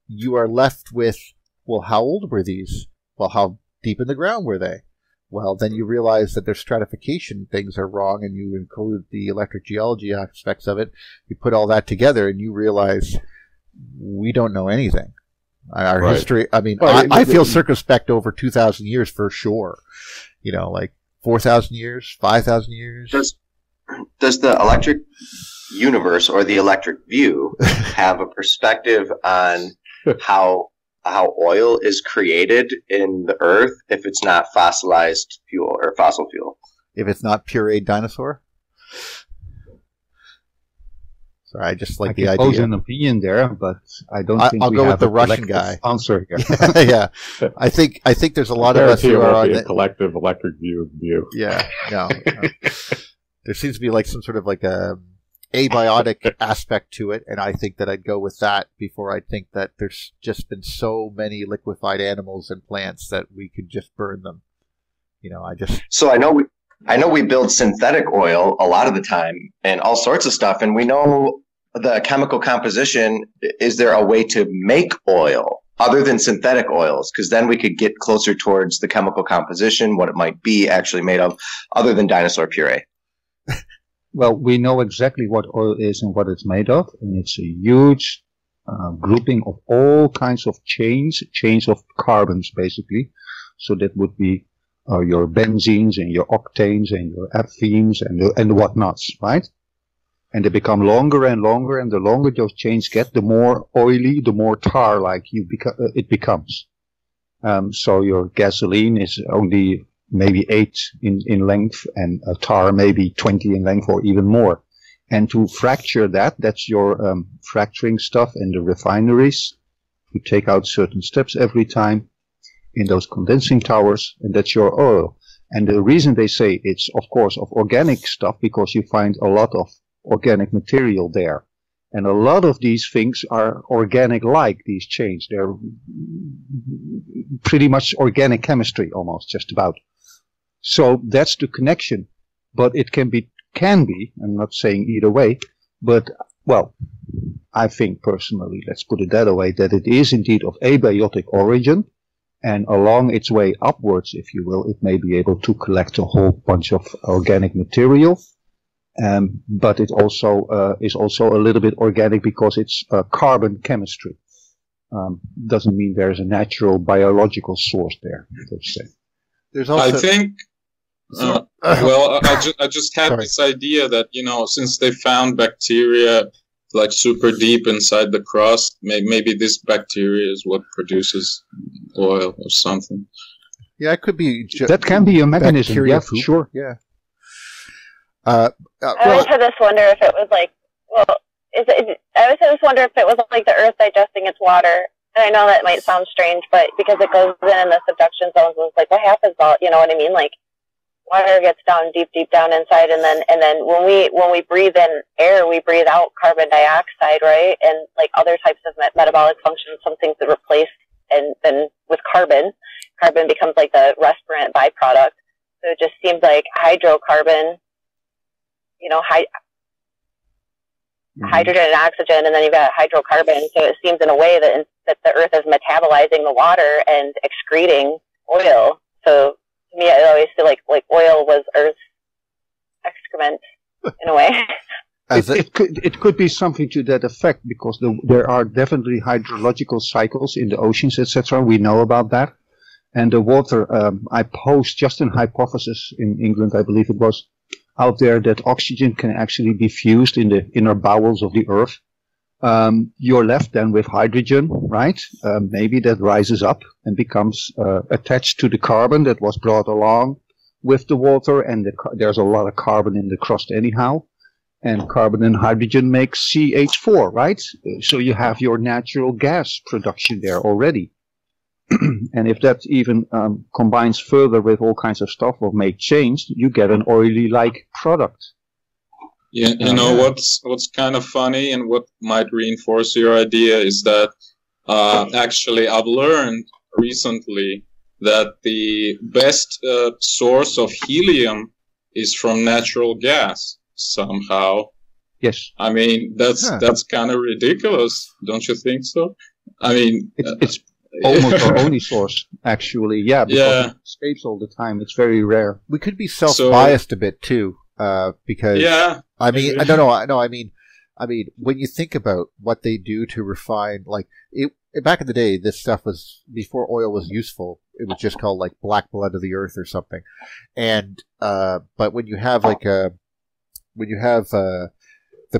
you are left with, well, how old were these? Well, how deep in the ground were they? Well, then you realize that their stratification things are wrong, and you include the electric geology aspects of it. You put all that together, and you realize we don't know anything. Our history, I mean, I feel circumspect over 2,000 years for sure. 4,000 years, 5,000 years. Does the electric universe or the electric view have a perspective on how oil is created in the earth if it's not fossilized fuel or fossil fuel? If it's not pureed dinosaur? Sorry, I just like the idea. I pose an opinion there, but I don't think I'll go with the Russian guy. Answer here. Yeah, I think there's a lot of us who are on the collective electric view. Yeah, no. There seems to be some sort of a abiotic aspect to it, and I think that I'd go with that before I think that there's just been so many liquefied animals and plants that we could just burn them. So I know we build synthetic oil a lot of the time and all sorts of stuff, and we know the chemical composition. Is there a way to make oil other than synthetic oils? Because then we could get closer towards the chemical composition, what it might be actually made of, other than dinosaur puree. Well, we know exactly what oil is and what it's made of, and it's a huge grouping of all kinds of chains of carbons, basically. So that would be your benzenes and your octanes and your ethylene and the whatnots, right? And they become longer and longer, and the longer those chains get, the more oily, the more tar-like it becomes. So your gasoline is only maybe 8 in length, and tar maybe 20 in length or even more. And to fracture that's your fracturing stuff in the refineries. You take out certain steps every time in those condensing towers, and that's your oil. And the reason they say it's, of course, of organic stuff, because you find a lot of organic material there. And a lot of these things are organic-like, these chains. They're pretty much organic chemistry, almost, just about. So that's the connection. But it can be, I'm not saying either way, but, well, I think personally, let's put it that way, that it is indeed of abiotic origin. And along its way upwards, if you will, it may be able to collect a whole bunch of organic material. But it also is also a little bit organic because it's carbon chemistry. Doesn't mean there's a natural biological source there, let's say. There's also, I think, well, I just had this idea that, since they found bacteria like super deep inside the crust, maybe this bacteria is what produces oil or something. Yeah, it could be. That can be a mechanism. Yeah, poop. Sure. Yeah. I always just wonder if it was like, I always just wonder if it was like the Earth digesting its water. And I know that might sound strange, but because it goes in the subduction zones, it's like, what happens? You know what I mean? Like, water gets down deep down inside, and then when we breathe in air, we breathe out carbon dioxide, right? And like other types of metabolic functions, some things that replace, and then with carbon becomes like the respirant byproduct. So it just seems like hydrocarbon, hydrogen and oxygen, and then you've got hydrocarbon. So it seems in a way that the Earth is metabolizing the water and excreting oil. So to me, I always feel like oil was Earth's excrement in a way. It could be something to that effect, because there are definitely hydrological cycles in the oceans, etc. We know about that. And the water, I posed just an hypothesis in England, I believe it was, out there, that oxygen can actually be fused in the inner bowels of the Earth. You're left then with hydrogen, right? Maybe that rises up and becomes attached to the carbon that was brought along with the water, and there's a lot of carbon in the crust anyhow. And carbon and hydrogen make CH4, right? So you have your natural gas production there already. And if that even combines further with all kinds of stuff or make change, you get an oily-like product. Yeah, what's kind of funny and what might reinforce your idea is that actually I've learned recently that the best source of helium is from natural gas somehow. Yes. I mean, that's kind of ridiculous, don't you think so? I mean, it's almost our only source, actually. Yeah, because it escapes all the time. It's very rare. We could be self-biased a bit too, because I mean, I mean, when you think about what they do to refine, like back in the day, this stuff was, before oil was useful, it was just called like black blood of the earth or something. And but when you have the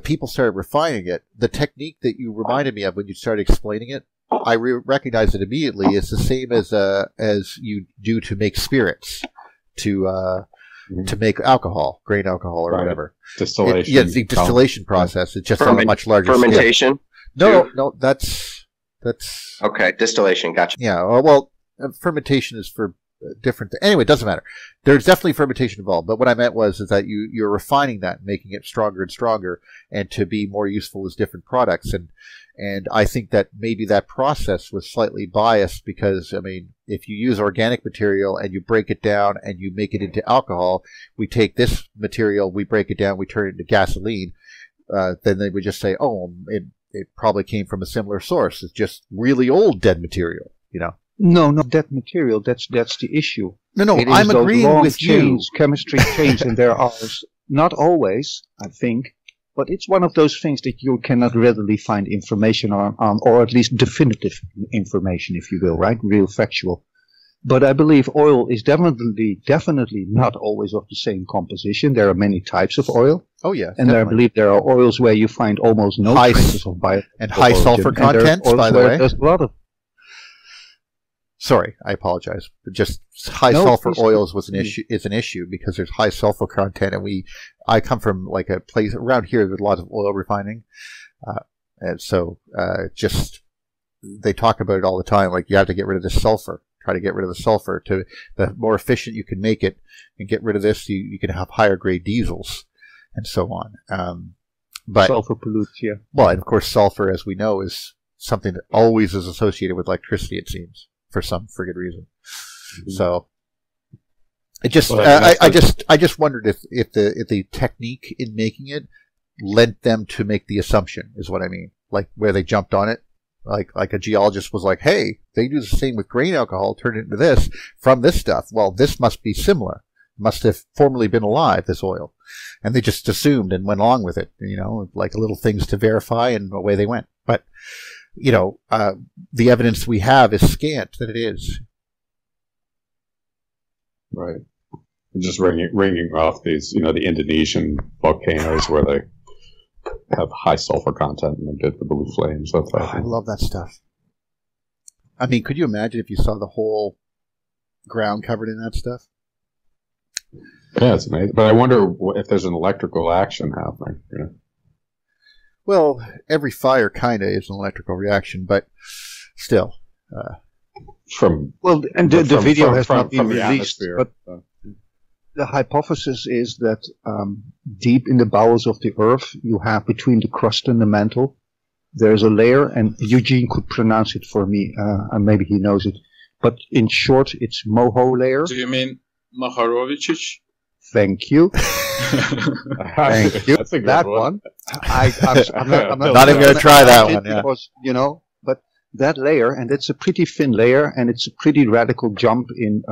people started refining it, the technique that you reminded me of when you started explaining it, I recognized it immediately. It's the same as you do to make spirits, to make alcohol, grain alcohol or whatever. Distillation. The distillation process. It's just on a much larger fermentation. Scale. No, that's okay. Distillation, gotcha. Yeah, well, fermentation is for different. Anyway, it doesn't matter. There's definitely fermentation involved, but what I meant is that you're refining that, and making it stronger and stronger, and to be more useful as different products. And I think that maybe that process was slightly biased because, I mean, if you use organic material and you break it down and you make it into alcohol, we take this material, we break it down, we turn it into gasoline, then they would just say, oh, it probably came from a similar source. It's just really old dead material, No, not that material. That's the issue. No, I'm agreeing with chains, chemistry chains, and there are not always, I think, but it's one of those things that you cannot readily find information on, or at least definitive information, if you will, right? Real factual. But I believe oil is definitely not always of the same composition. There are many types of oil. Oh yeah, and I believe there are oils where you find almost no traces of bio and high sulfur content. By the way, there's a lot of. Sorry, I apologize. But just high sulfur oils was an issue. Is an issue because there's high sulfur content, and I come from like a place around here with a lot of oil refining, and so just they talk about it all the time. Like you have to get rid of the sulfur. Try to get rid of the sulfur. To the more efficient you can make it, and get rid of this, you can have higher grade diesels, and so on. But sulfur pollutes, yeah. Well, and of course, sulfur, as we know, is something that always is associated with electricity. It seems for some friggin' reason. Mm-hmm. So it just, I just wondered if the technique in making it lent them to make the assumption, is what I mean, like where they jumped on it. Like a geologist was like, hey, they do the same with grain alcohol, turn it into this from this stuff. Well, this must be similar. Must have formerly been alive, this oil. And they just assumed and went along with it, like little things to verify, and away they went. But, the evidence we have is scant that it is. Right. And just ringing off these, the Indonesian volcanoes where they have high sulfur content and they get the blue flames. I love that stuff. I mean, could you imagine if you saw the whole ground covered in that stuff? Yeah, it's amazing. But I wonder if there's an electrical action happening. Well, every fire kind of is an electrical reaction, but still. The video has not been released, but the hypothesis is that deep in the bowels of the Earth, you have between the crust and the mantle, there's a layer, and Eugene could pronounce it for me, and maybe he knows it. But in short, it's Moho layer. Do you mean Maharovicic? Thank you. Thank you. That's a good that one. I'm not even going to try that one. Yeah. Because, but that layer, and it's a pretty thin layer, and it's a pretty radical jump in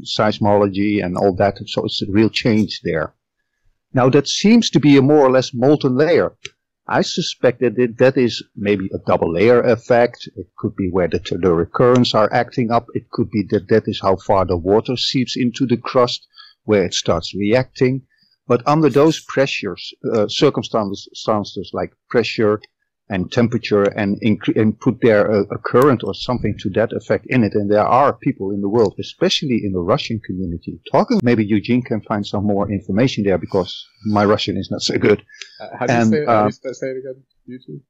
seismology and all that. So it's a real change there. Now that seems to be a more or less molten layer. I suspect that is maybe a double layer effect. It could be where the recurrents are acting up. It could be that is how far the water seeps into the crust, where it starts reacting. But under those pressures, circumstances like pressure and temperature, and put there a current or something to that effect in it. And there are people in the world, especially in the Russian community, talking. Maybe Eugene can find some more information there, because my Russian is not so good. How do you say it again, YouTube?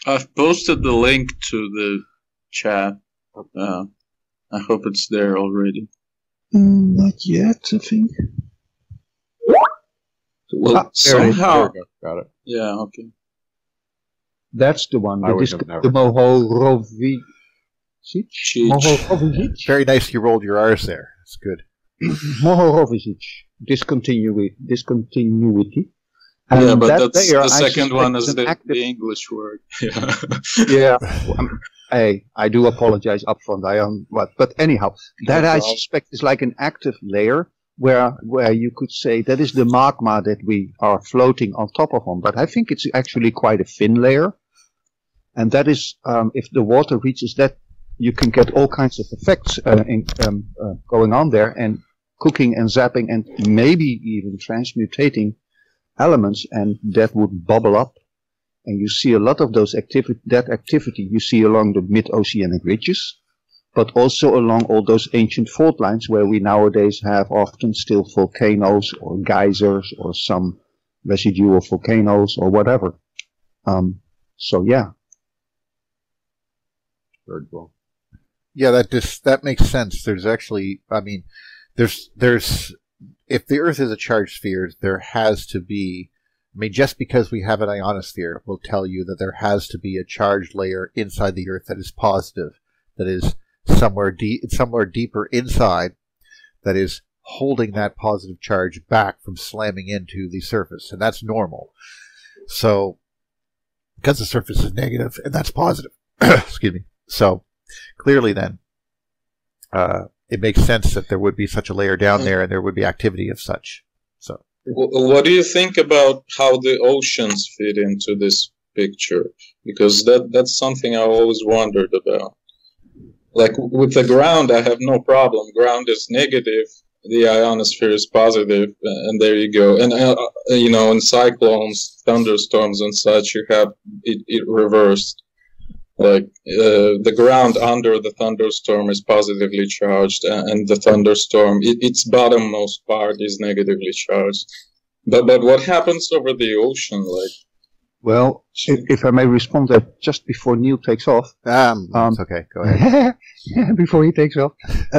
I've posted the link to the chat. I hope it's there already. Not yet, I think. Well, somehow. Got it. Yeah, okay. That's the one. The Mohorovicic. Very nice you rolled your R's there. It's good. Mohorovicic. Discontinuity. Yeah, but that's the second one is the English word. Yeah. I do apologize upfront. But anyhow, that I suspect is like an active layer where you could say that is the magma that we are floating on top of them. But I think it's actually quite a thin layer. And that is, if the water reaches that, you can get all kinds of effects going on there, and cooking and zapping and maybe even transmutating elements, and that would bubble up. And you see a lot of that activity you see along the mid-oceanic ridges, but also along all those ancient fault lines where we nowadays have often still volcanoes or geysers or some residual volcanoes or whatever. So yeah. Very cool. Yeah, that makes sense. There's actually, there's if the Earth is a charged sphere, there has to be. Just because we have an ionosphere will tell you that there has to be a charged layer inside the Earth that is positive, that is somewhere deeper inside, that is holding that positive charge back from slamming into the surface, and that's normal. So, because the surface is negative and that's positive, excuse me. So, clearly then, it makes sense that there would be such a layer down there, and there would be activity of such. So. What do you think about how the oceans fit into this picture? Because that's something I always wondered about. like with the ground, I have no problem. Ground is negative, the ionosphere is positive, and there you go. And you know, in cyclones, thunderstorms, and such, you have it reversed. Like the ground under the thunderstorm is positively charged, and the thunderstorm, its bottommost part is negatively charged. But what happens over the ocean, like? Well, if I may respond that just before Neil takes off. It's okay. Go ahead. Before he takes off.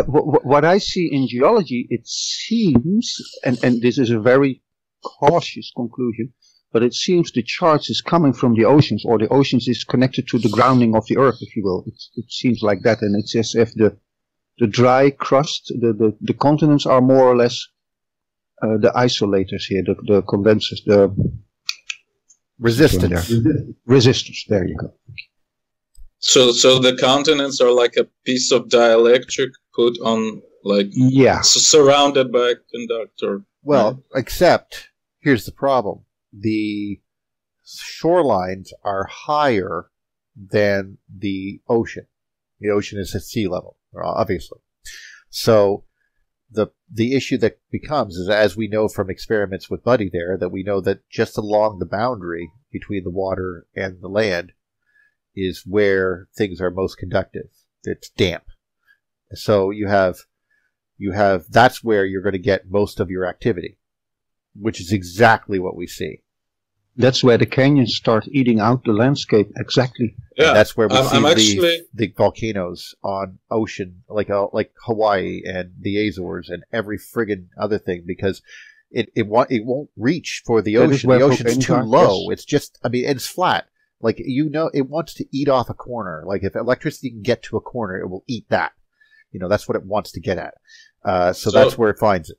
What I see in geology, it seems, and this is a very cautious conclusion, but it seems the charge is coming from the oceans, or the oceans is connected to the grounding of the earth, if you will. It seems like that, and it's as if the dry crust, the continents are more or less the isolators here, the condensers, the resistors. There you go. So the continents are like a piece of dielectric put on, like, surrounded by a conductor. Well, except here's the problem: the shorelines are higher than the ocean. The ocean is at sea level, obviously. So the issue that becomes is, as we know from experiments with Buddy there, that we know that just along the boundary between the water and the land is where things are most conductive. It's damp. So you have that's where you're going to get most of your activity, which is exactly what we see. That's where the canyons start eating out the landscape. Exactly. Yeah, and that's where we see the volcanoes on ocean, like Hawaii and the Azores and every friggin' other thing, because it won't reach for the ocean. The ocean's too low. Yes. It's just, I mean, it's flat. Like, you know, it wants to eat off a corner. Like, if electricity can get to a corner, it will eat that. You know, that's what it wants to get at. So that's where it finds it,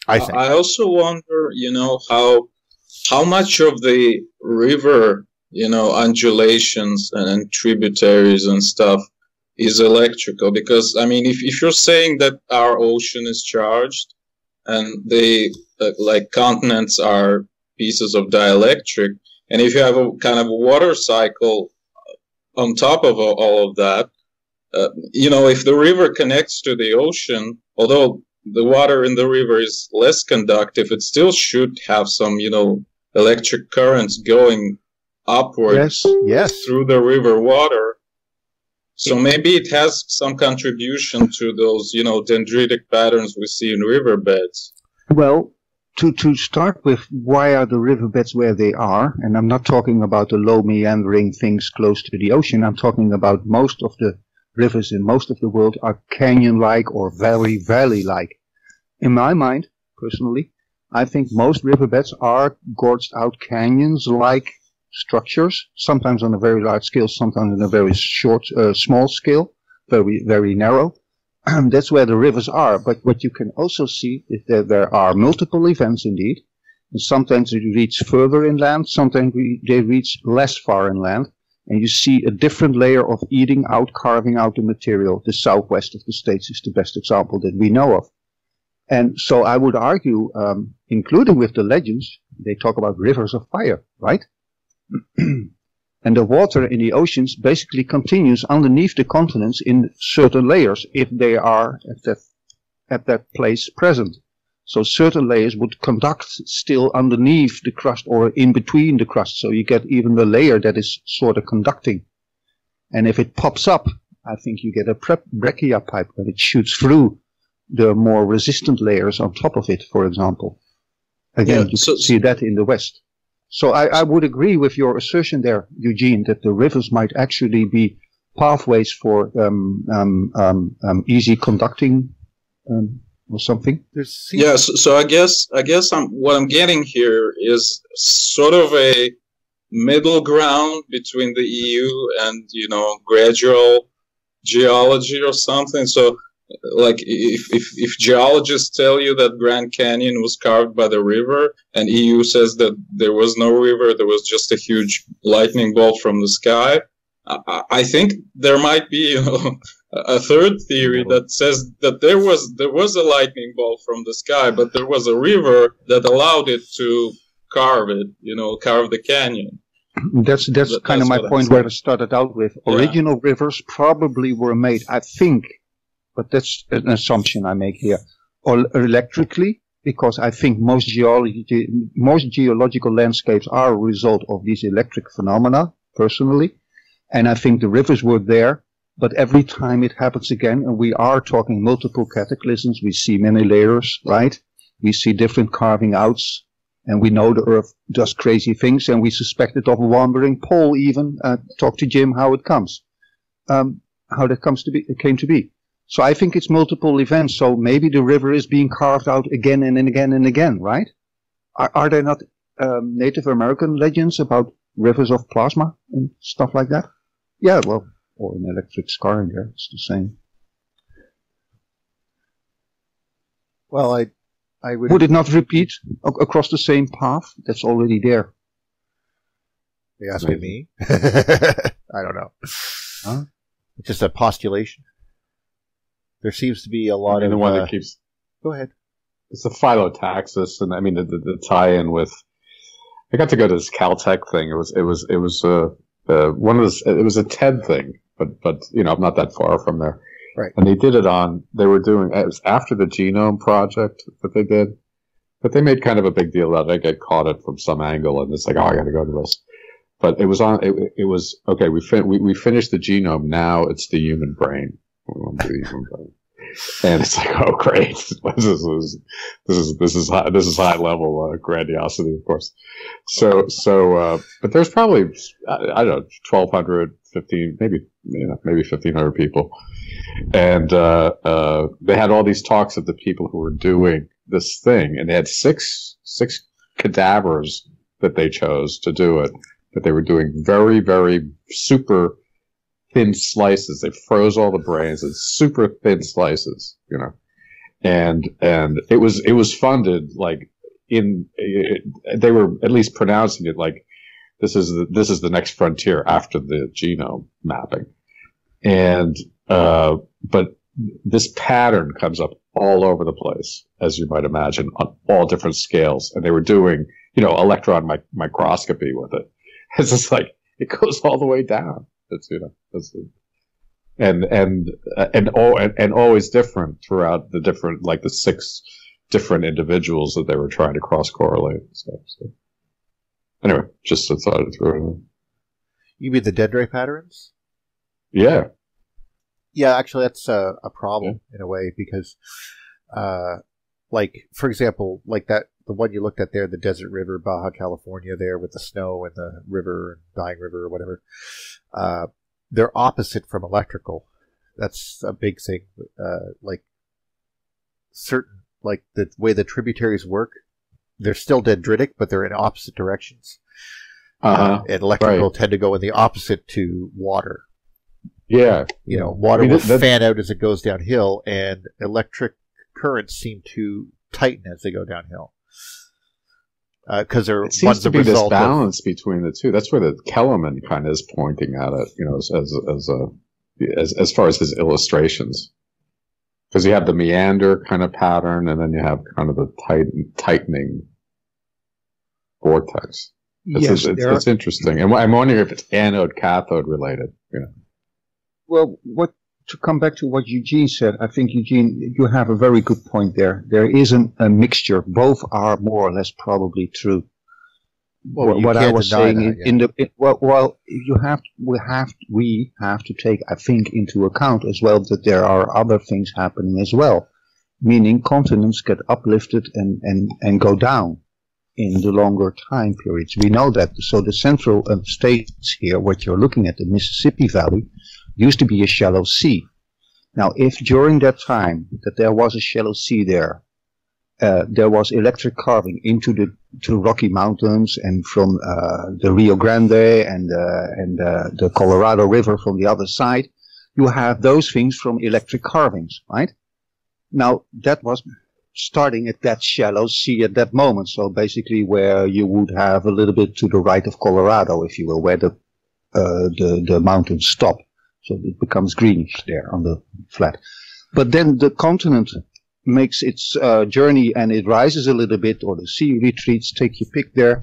I think. I also wonder, you know, how much of the river, you know, undulations and tributaries and stuff is electrical. Because, I mean, if you're saying that our ocean is charged and the like continents are pieces of dielectric, and if you have a kind of a water cycle on top of all of that, you know, if the river connects to the ocean, although the water in the river is less conductive, it still should have some, you know, electric currents going upwards through the river water. So maybe it has some contribution to those, you know, dendritic patterns we see in riverbeds. Well, to start with, why are the riverbeds where they are? And I'm not talking about the low meandering things close to the ocean. I'm talking about most of the rivers in most of the world are canyon-like or very valley-like. In my mind, personally, I think most riverbeds are gorged out canyons-like structures, sometimes on a very large scale, sometimes on a very small scale, very, very narrow. That's where the rivers are. But what you can also see is that there are multiple events indeed. And sometimes they reach further inland, sometimes they reach less far inland. And you see a different layer of eating out, carving out the material. The southwest of the States is the best example that we know of. And so I would argue, including with the legends, they talk about rivers of fire, right? And the water in the oceans basically continues underneath the continents in certain layers if they are at that place present. So certain layers would conduct still underneath the crust or in between the crust. So you get even the layer that is sort of conducting. And if it pops up, I think you get a breccia pipe when it shoots through the more resistant layers on top of it, for example. Again, you see that in the West. So I would agree with your assertion there, Eugene, that the rivers might actually be pathways for easy conducting or something. So I guess what I'm getting here is sort of a middle ground between the EU and, you know, gradual geology or something. So, like, if geologists tell you that Grand Canyon was carved by the river, and EU says that there was no river, there was just a huge lightning bolt from the sky, I think there might be, you know, a third theory that says that there was a lightning bolt from the sky, but there was a river that allowed it to carve it, you know, carve the canyon. That's kind of my point where I started out with. Original rivers probably were made, I think, but that's an assumption I make here, or electrically, because I think most geological landscapes are a result of these electric phenomena, personally. And I think the rivers were there, but every time it happens again, and we are talking multiple cataclysms, we see many layers, right? We see different carving outs. And we know the Earth does crazy things, and we suspect it of a wandering pole even. Talk to Jim how it comes, how that it came to be. So I think it's multiple events. So maybe the river is being carved out again and again and again, right? Are there not Native American legends about rivers of plasma and stuff like that? Yeah, well, or an electric scarring there. It's the same. Well, I would it not repeat across the same path that's already there? Are you asking me? I don't know. Huh? It's just a postulation. There seems to be a lot of... the one that keeps... Go ahead. It's the phyllotaxis, and I mean the tie-in with... I got to go to this Caltech thing. It was one of those... It was a TED thing, but you know, I'm not that far from there. Right. And they did it they were doing, it was after the genome project that they did, but they made kind of a big deal that I get caught it from some angle, and it's like, oh, I gotta go to this. But it was okay, we finished the genome, now it's the human brain. We want to do the human brain. And it's like, oh great, this is high level, grandiosity, of course. So, but there's probably, I don't know, 1,200, 15, maybe 1,500 people. And they had all these talks of the people who were doing this thing, and they had six cadavers that they chose to do it, that they were doing very, very super thin slices. They froze all the brains in super thin slices, you know, and it was funded like they were at least pronouncing it like this is the next frontier after the genome mapping. And but this pattern comes up all over the place, as you might imagine, on all different scales. And they were doing, you know, electron microscopy with it. It's just like, it goes all the way down. It's, you know, and always different throughout the different, like the 6 different individuals that they were trying to cross correlate and stuff. So anyway, just a thought I'd throw in. You mean the dendrite patterns? Yeah. Yeah, actually, that's a problem in a way because, like, for example, like the one you looked at there, the desert river, Baja California there with the snow and the river, dying river or whatever, they're opposite from electrical. That's a big thing. Like, the way the tributaries work, they're still dendritic, but they're in opposite directions. And electrical tend to go in the opposite to water. Yeah. You know, water will fan out as it goes downhill, and electric currents seem to tighten as they go downhill. Because there seems to be this balance between the two. That's where the Kellerman kind of is pointing at it, you know, as far as his illustrations. Because you have the meander kind of pattern, and then you have kind of the tightening vortex. It's interesting. And I'm wondering if it's anode-cathode related, you know. Well, to come back to what Eugene said, I think, Eugene, you have a very good point there. There isn't a mixture. Both are more or less probably true. Well, what I was saying we have to take, I think, into account as well that there are other things happening as well, meaning continents get uplifted and go down in the longer time periods. We know that. So the central states here, what you're looking at, the Mississippi Valley, used to be a shallow sea. Now, if during that time that there was a shallow sea there was electric carving into the Rocky Mountains and from the Rio Grande and the Colorado River from the other side, you have those things from electric carvings, right? Now, that was starting at that shallow sea at that moment, so basically where you would have a little bit to the right of Colorado, if you will, where the mountains stop. So it becomes greenish there on the flat. But then the continent makes its journey and it rises a little bit, or the sea retreats, take your pick there.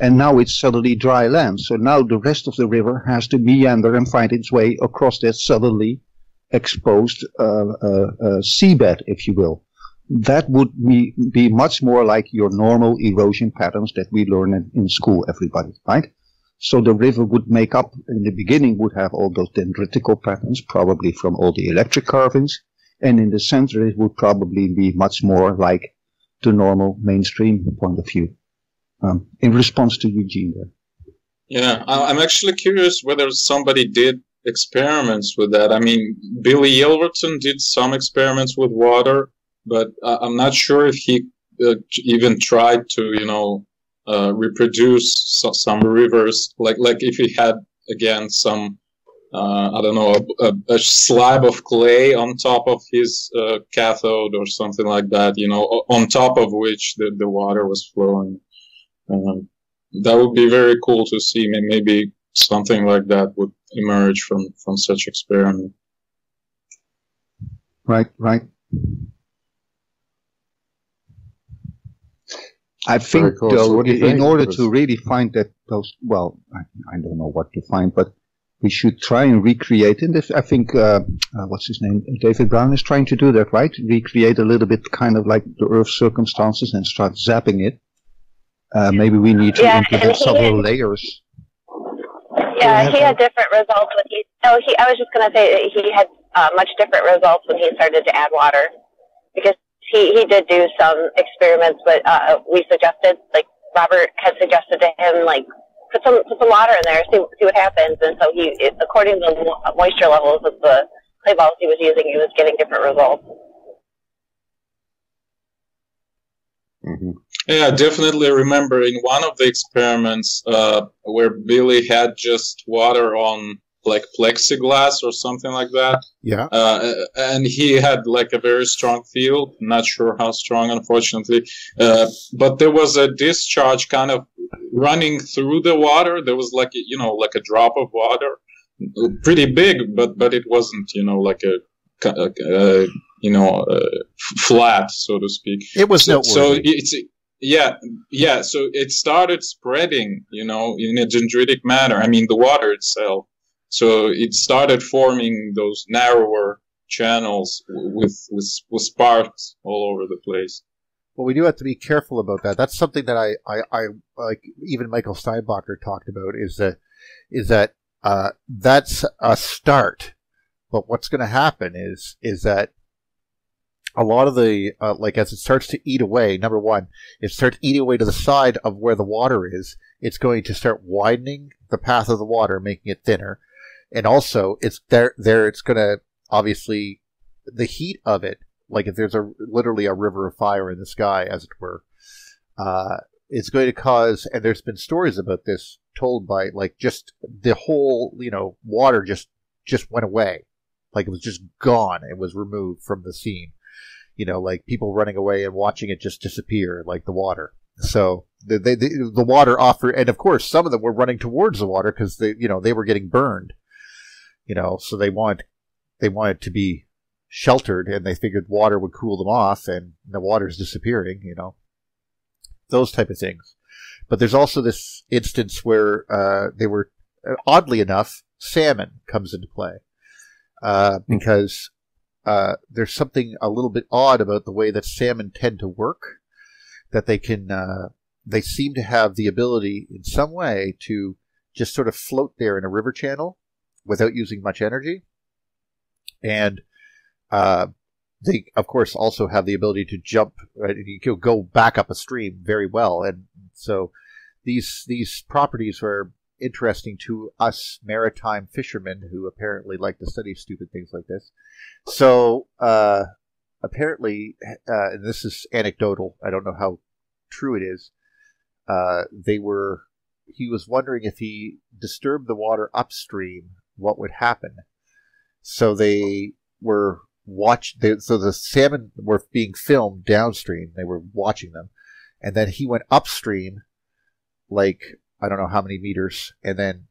And now it's suddenly dry land. So now the rest of the river has to meander and find its way across that suddenly exposed seabed, if you will. That would be much more like your normal erosion patterns that we learn in school, everybody, right? So the river would make up, in the beginning, would have all those dendritical patterns, probably from all the electric carvings. And in the center, it would probably be much more like the normal mainstream point of view. In response to Eugene there. Yeah, I'm actually curious whether somebody did experiments with that. I mean, Billy Yelverton did some experiments with water, but I'm not sure if he even tried to, reproduce some rivers, like if he had, again, some, I don't know, a slab of clay on top of his cathode or something like that, on top of which the water was flowing. That would be very cool to see. Maybe something like that would emerge from such experiment. Right. I think, cool. So what do you think, in order Chris? to really find that those, well, I don't know what to find, but we should try and recreate it. I think, what's his name? David Brown is trying to do that, right? Recreate a little bit kind of like the Earth's circumstances and start zapping it. Maybe we need to implement several layers. Yeah, he had different results when I was just going to say that he had much different results when he started to add water, because he did do some experiments, but we suggested, like Robert had suggested to him, like put some water in there, see what happens. And so according to the moisture levels of the clay balls he was using, he was getting different results. Mm-hmm. Yeah, I definitely remember in one of the experiments where Billy had just water on like plexiglass or something like that. Yeah. And he had like a very strong field. Not sure how strong, unfortunately. But there was a discharge kind of running through the water. There was like like a drop of water, pretty big, but it wasn't like a flat, so to speak. It was noteworthy. So it's. Yeah. So it started spreading, in a dendritic manner. I mean, the water itself. So it started forming those narrower channels with sparks all over the place. Well, we do have to be careful about that. That's something that I like. Even Michael Steinbacher talked about is that that's a start. But what's going to happen is that a lot of the, as it starts to eat away, number one, it starts eating away to the side of where the water is. It's going to start widening the path of the water, making it thinner. And also, it's it's going to, obviously, the heat of it, like if there's literally a river of fire in the sky, as it were, it's going to cause, and there's been stories about this told by, just the whole, water just went away. Like it was just gone. It was removed from the scene. Like people running away and watching it just disappear, like the water. So the water offered, and of course some of them were running towards the water because they were getting burned. So they wanted to be sheltered, and they figured water would cool them off, and the water's disappearing. Those type of things. But there's also this instance where they were, oddly enough, salmon comes into play because. There's something a little bit odd about the way that salmon tend to work, that they seem to have the ability in some way to just sort of float there in a river channel without using much energy. And they, of course, also have the ability to jump, right? You can go back up a stream very well. And so these properties are interesting to us maritime fishermen who apparently like to study stupid things like this. So apparently, and this is anecdotal, I don't know how true it is, he was wondering if he disturbed the water upstream, what would happen. So they were so the salmon were being filmed downstream, they were watching them, and then he went upstream, like, I don't know how many meters, and then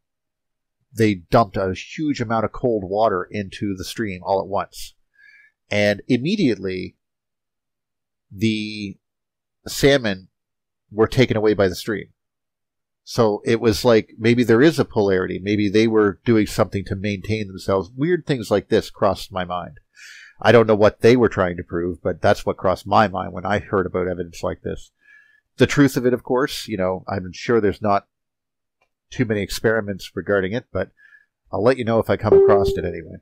they dumped a huge amount of cold water into the stream all at once. And immediately, the salmon were taken away by the stream. So it was like, maybe there is a polarity. Maybe they were doing something to maintain themselves. Weird things like this crossed my mind. I don't know what they were trying to prove, but that's what crossed my mind when I heard about evidence like this. The truth of it, of course, I'm sure there's not too many experiments regarding it, but I'll let you know if I come across it anyway.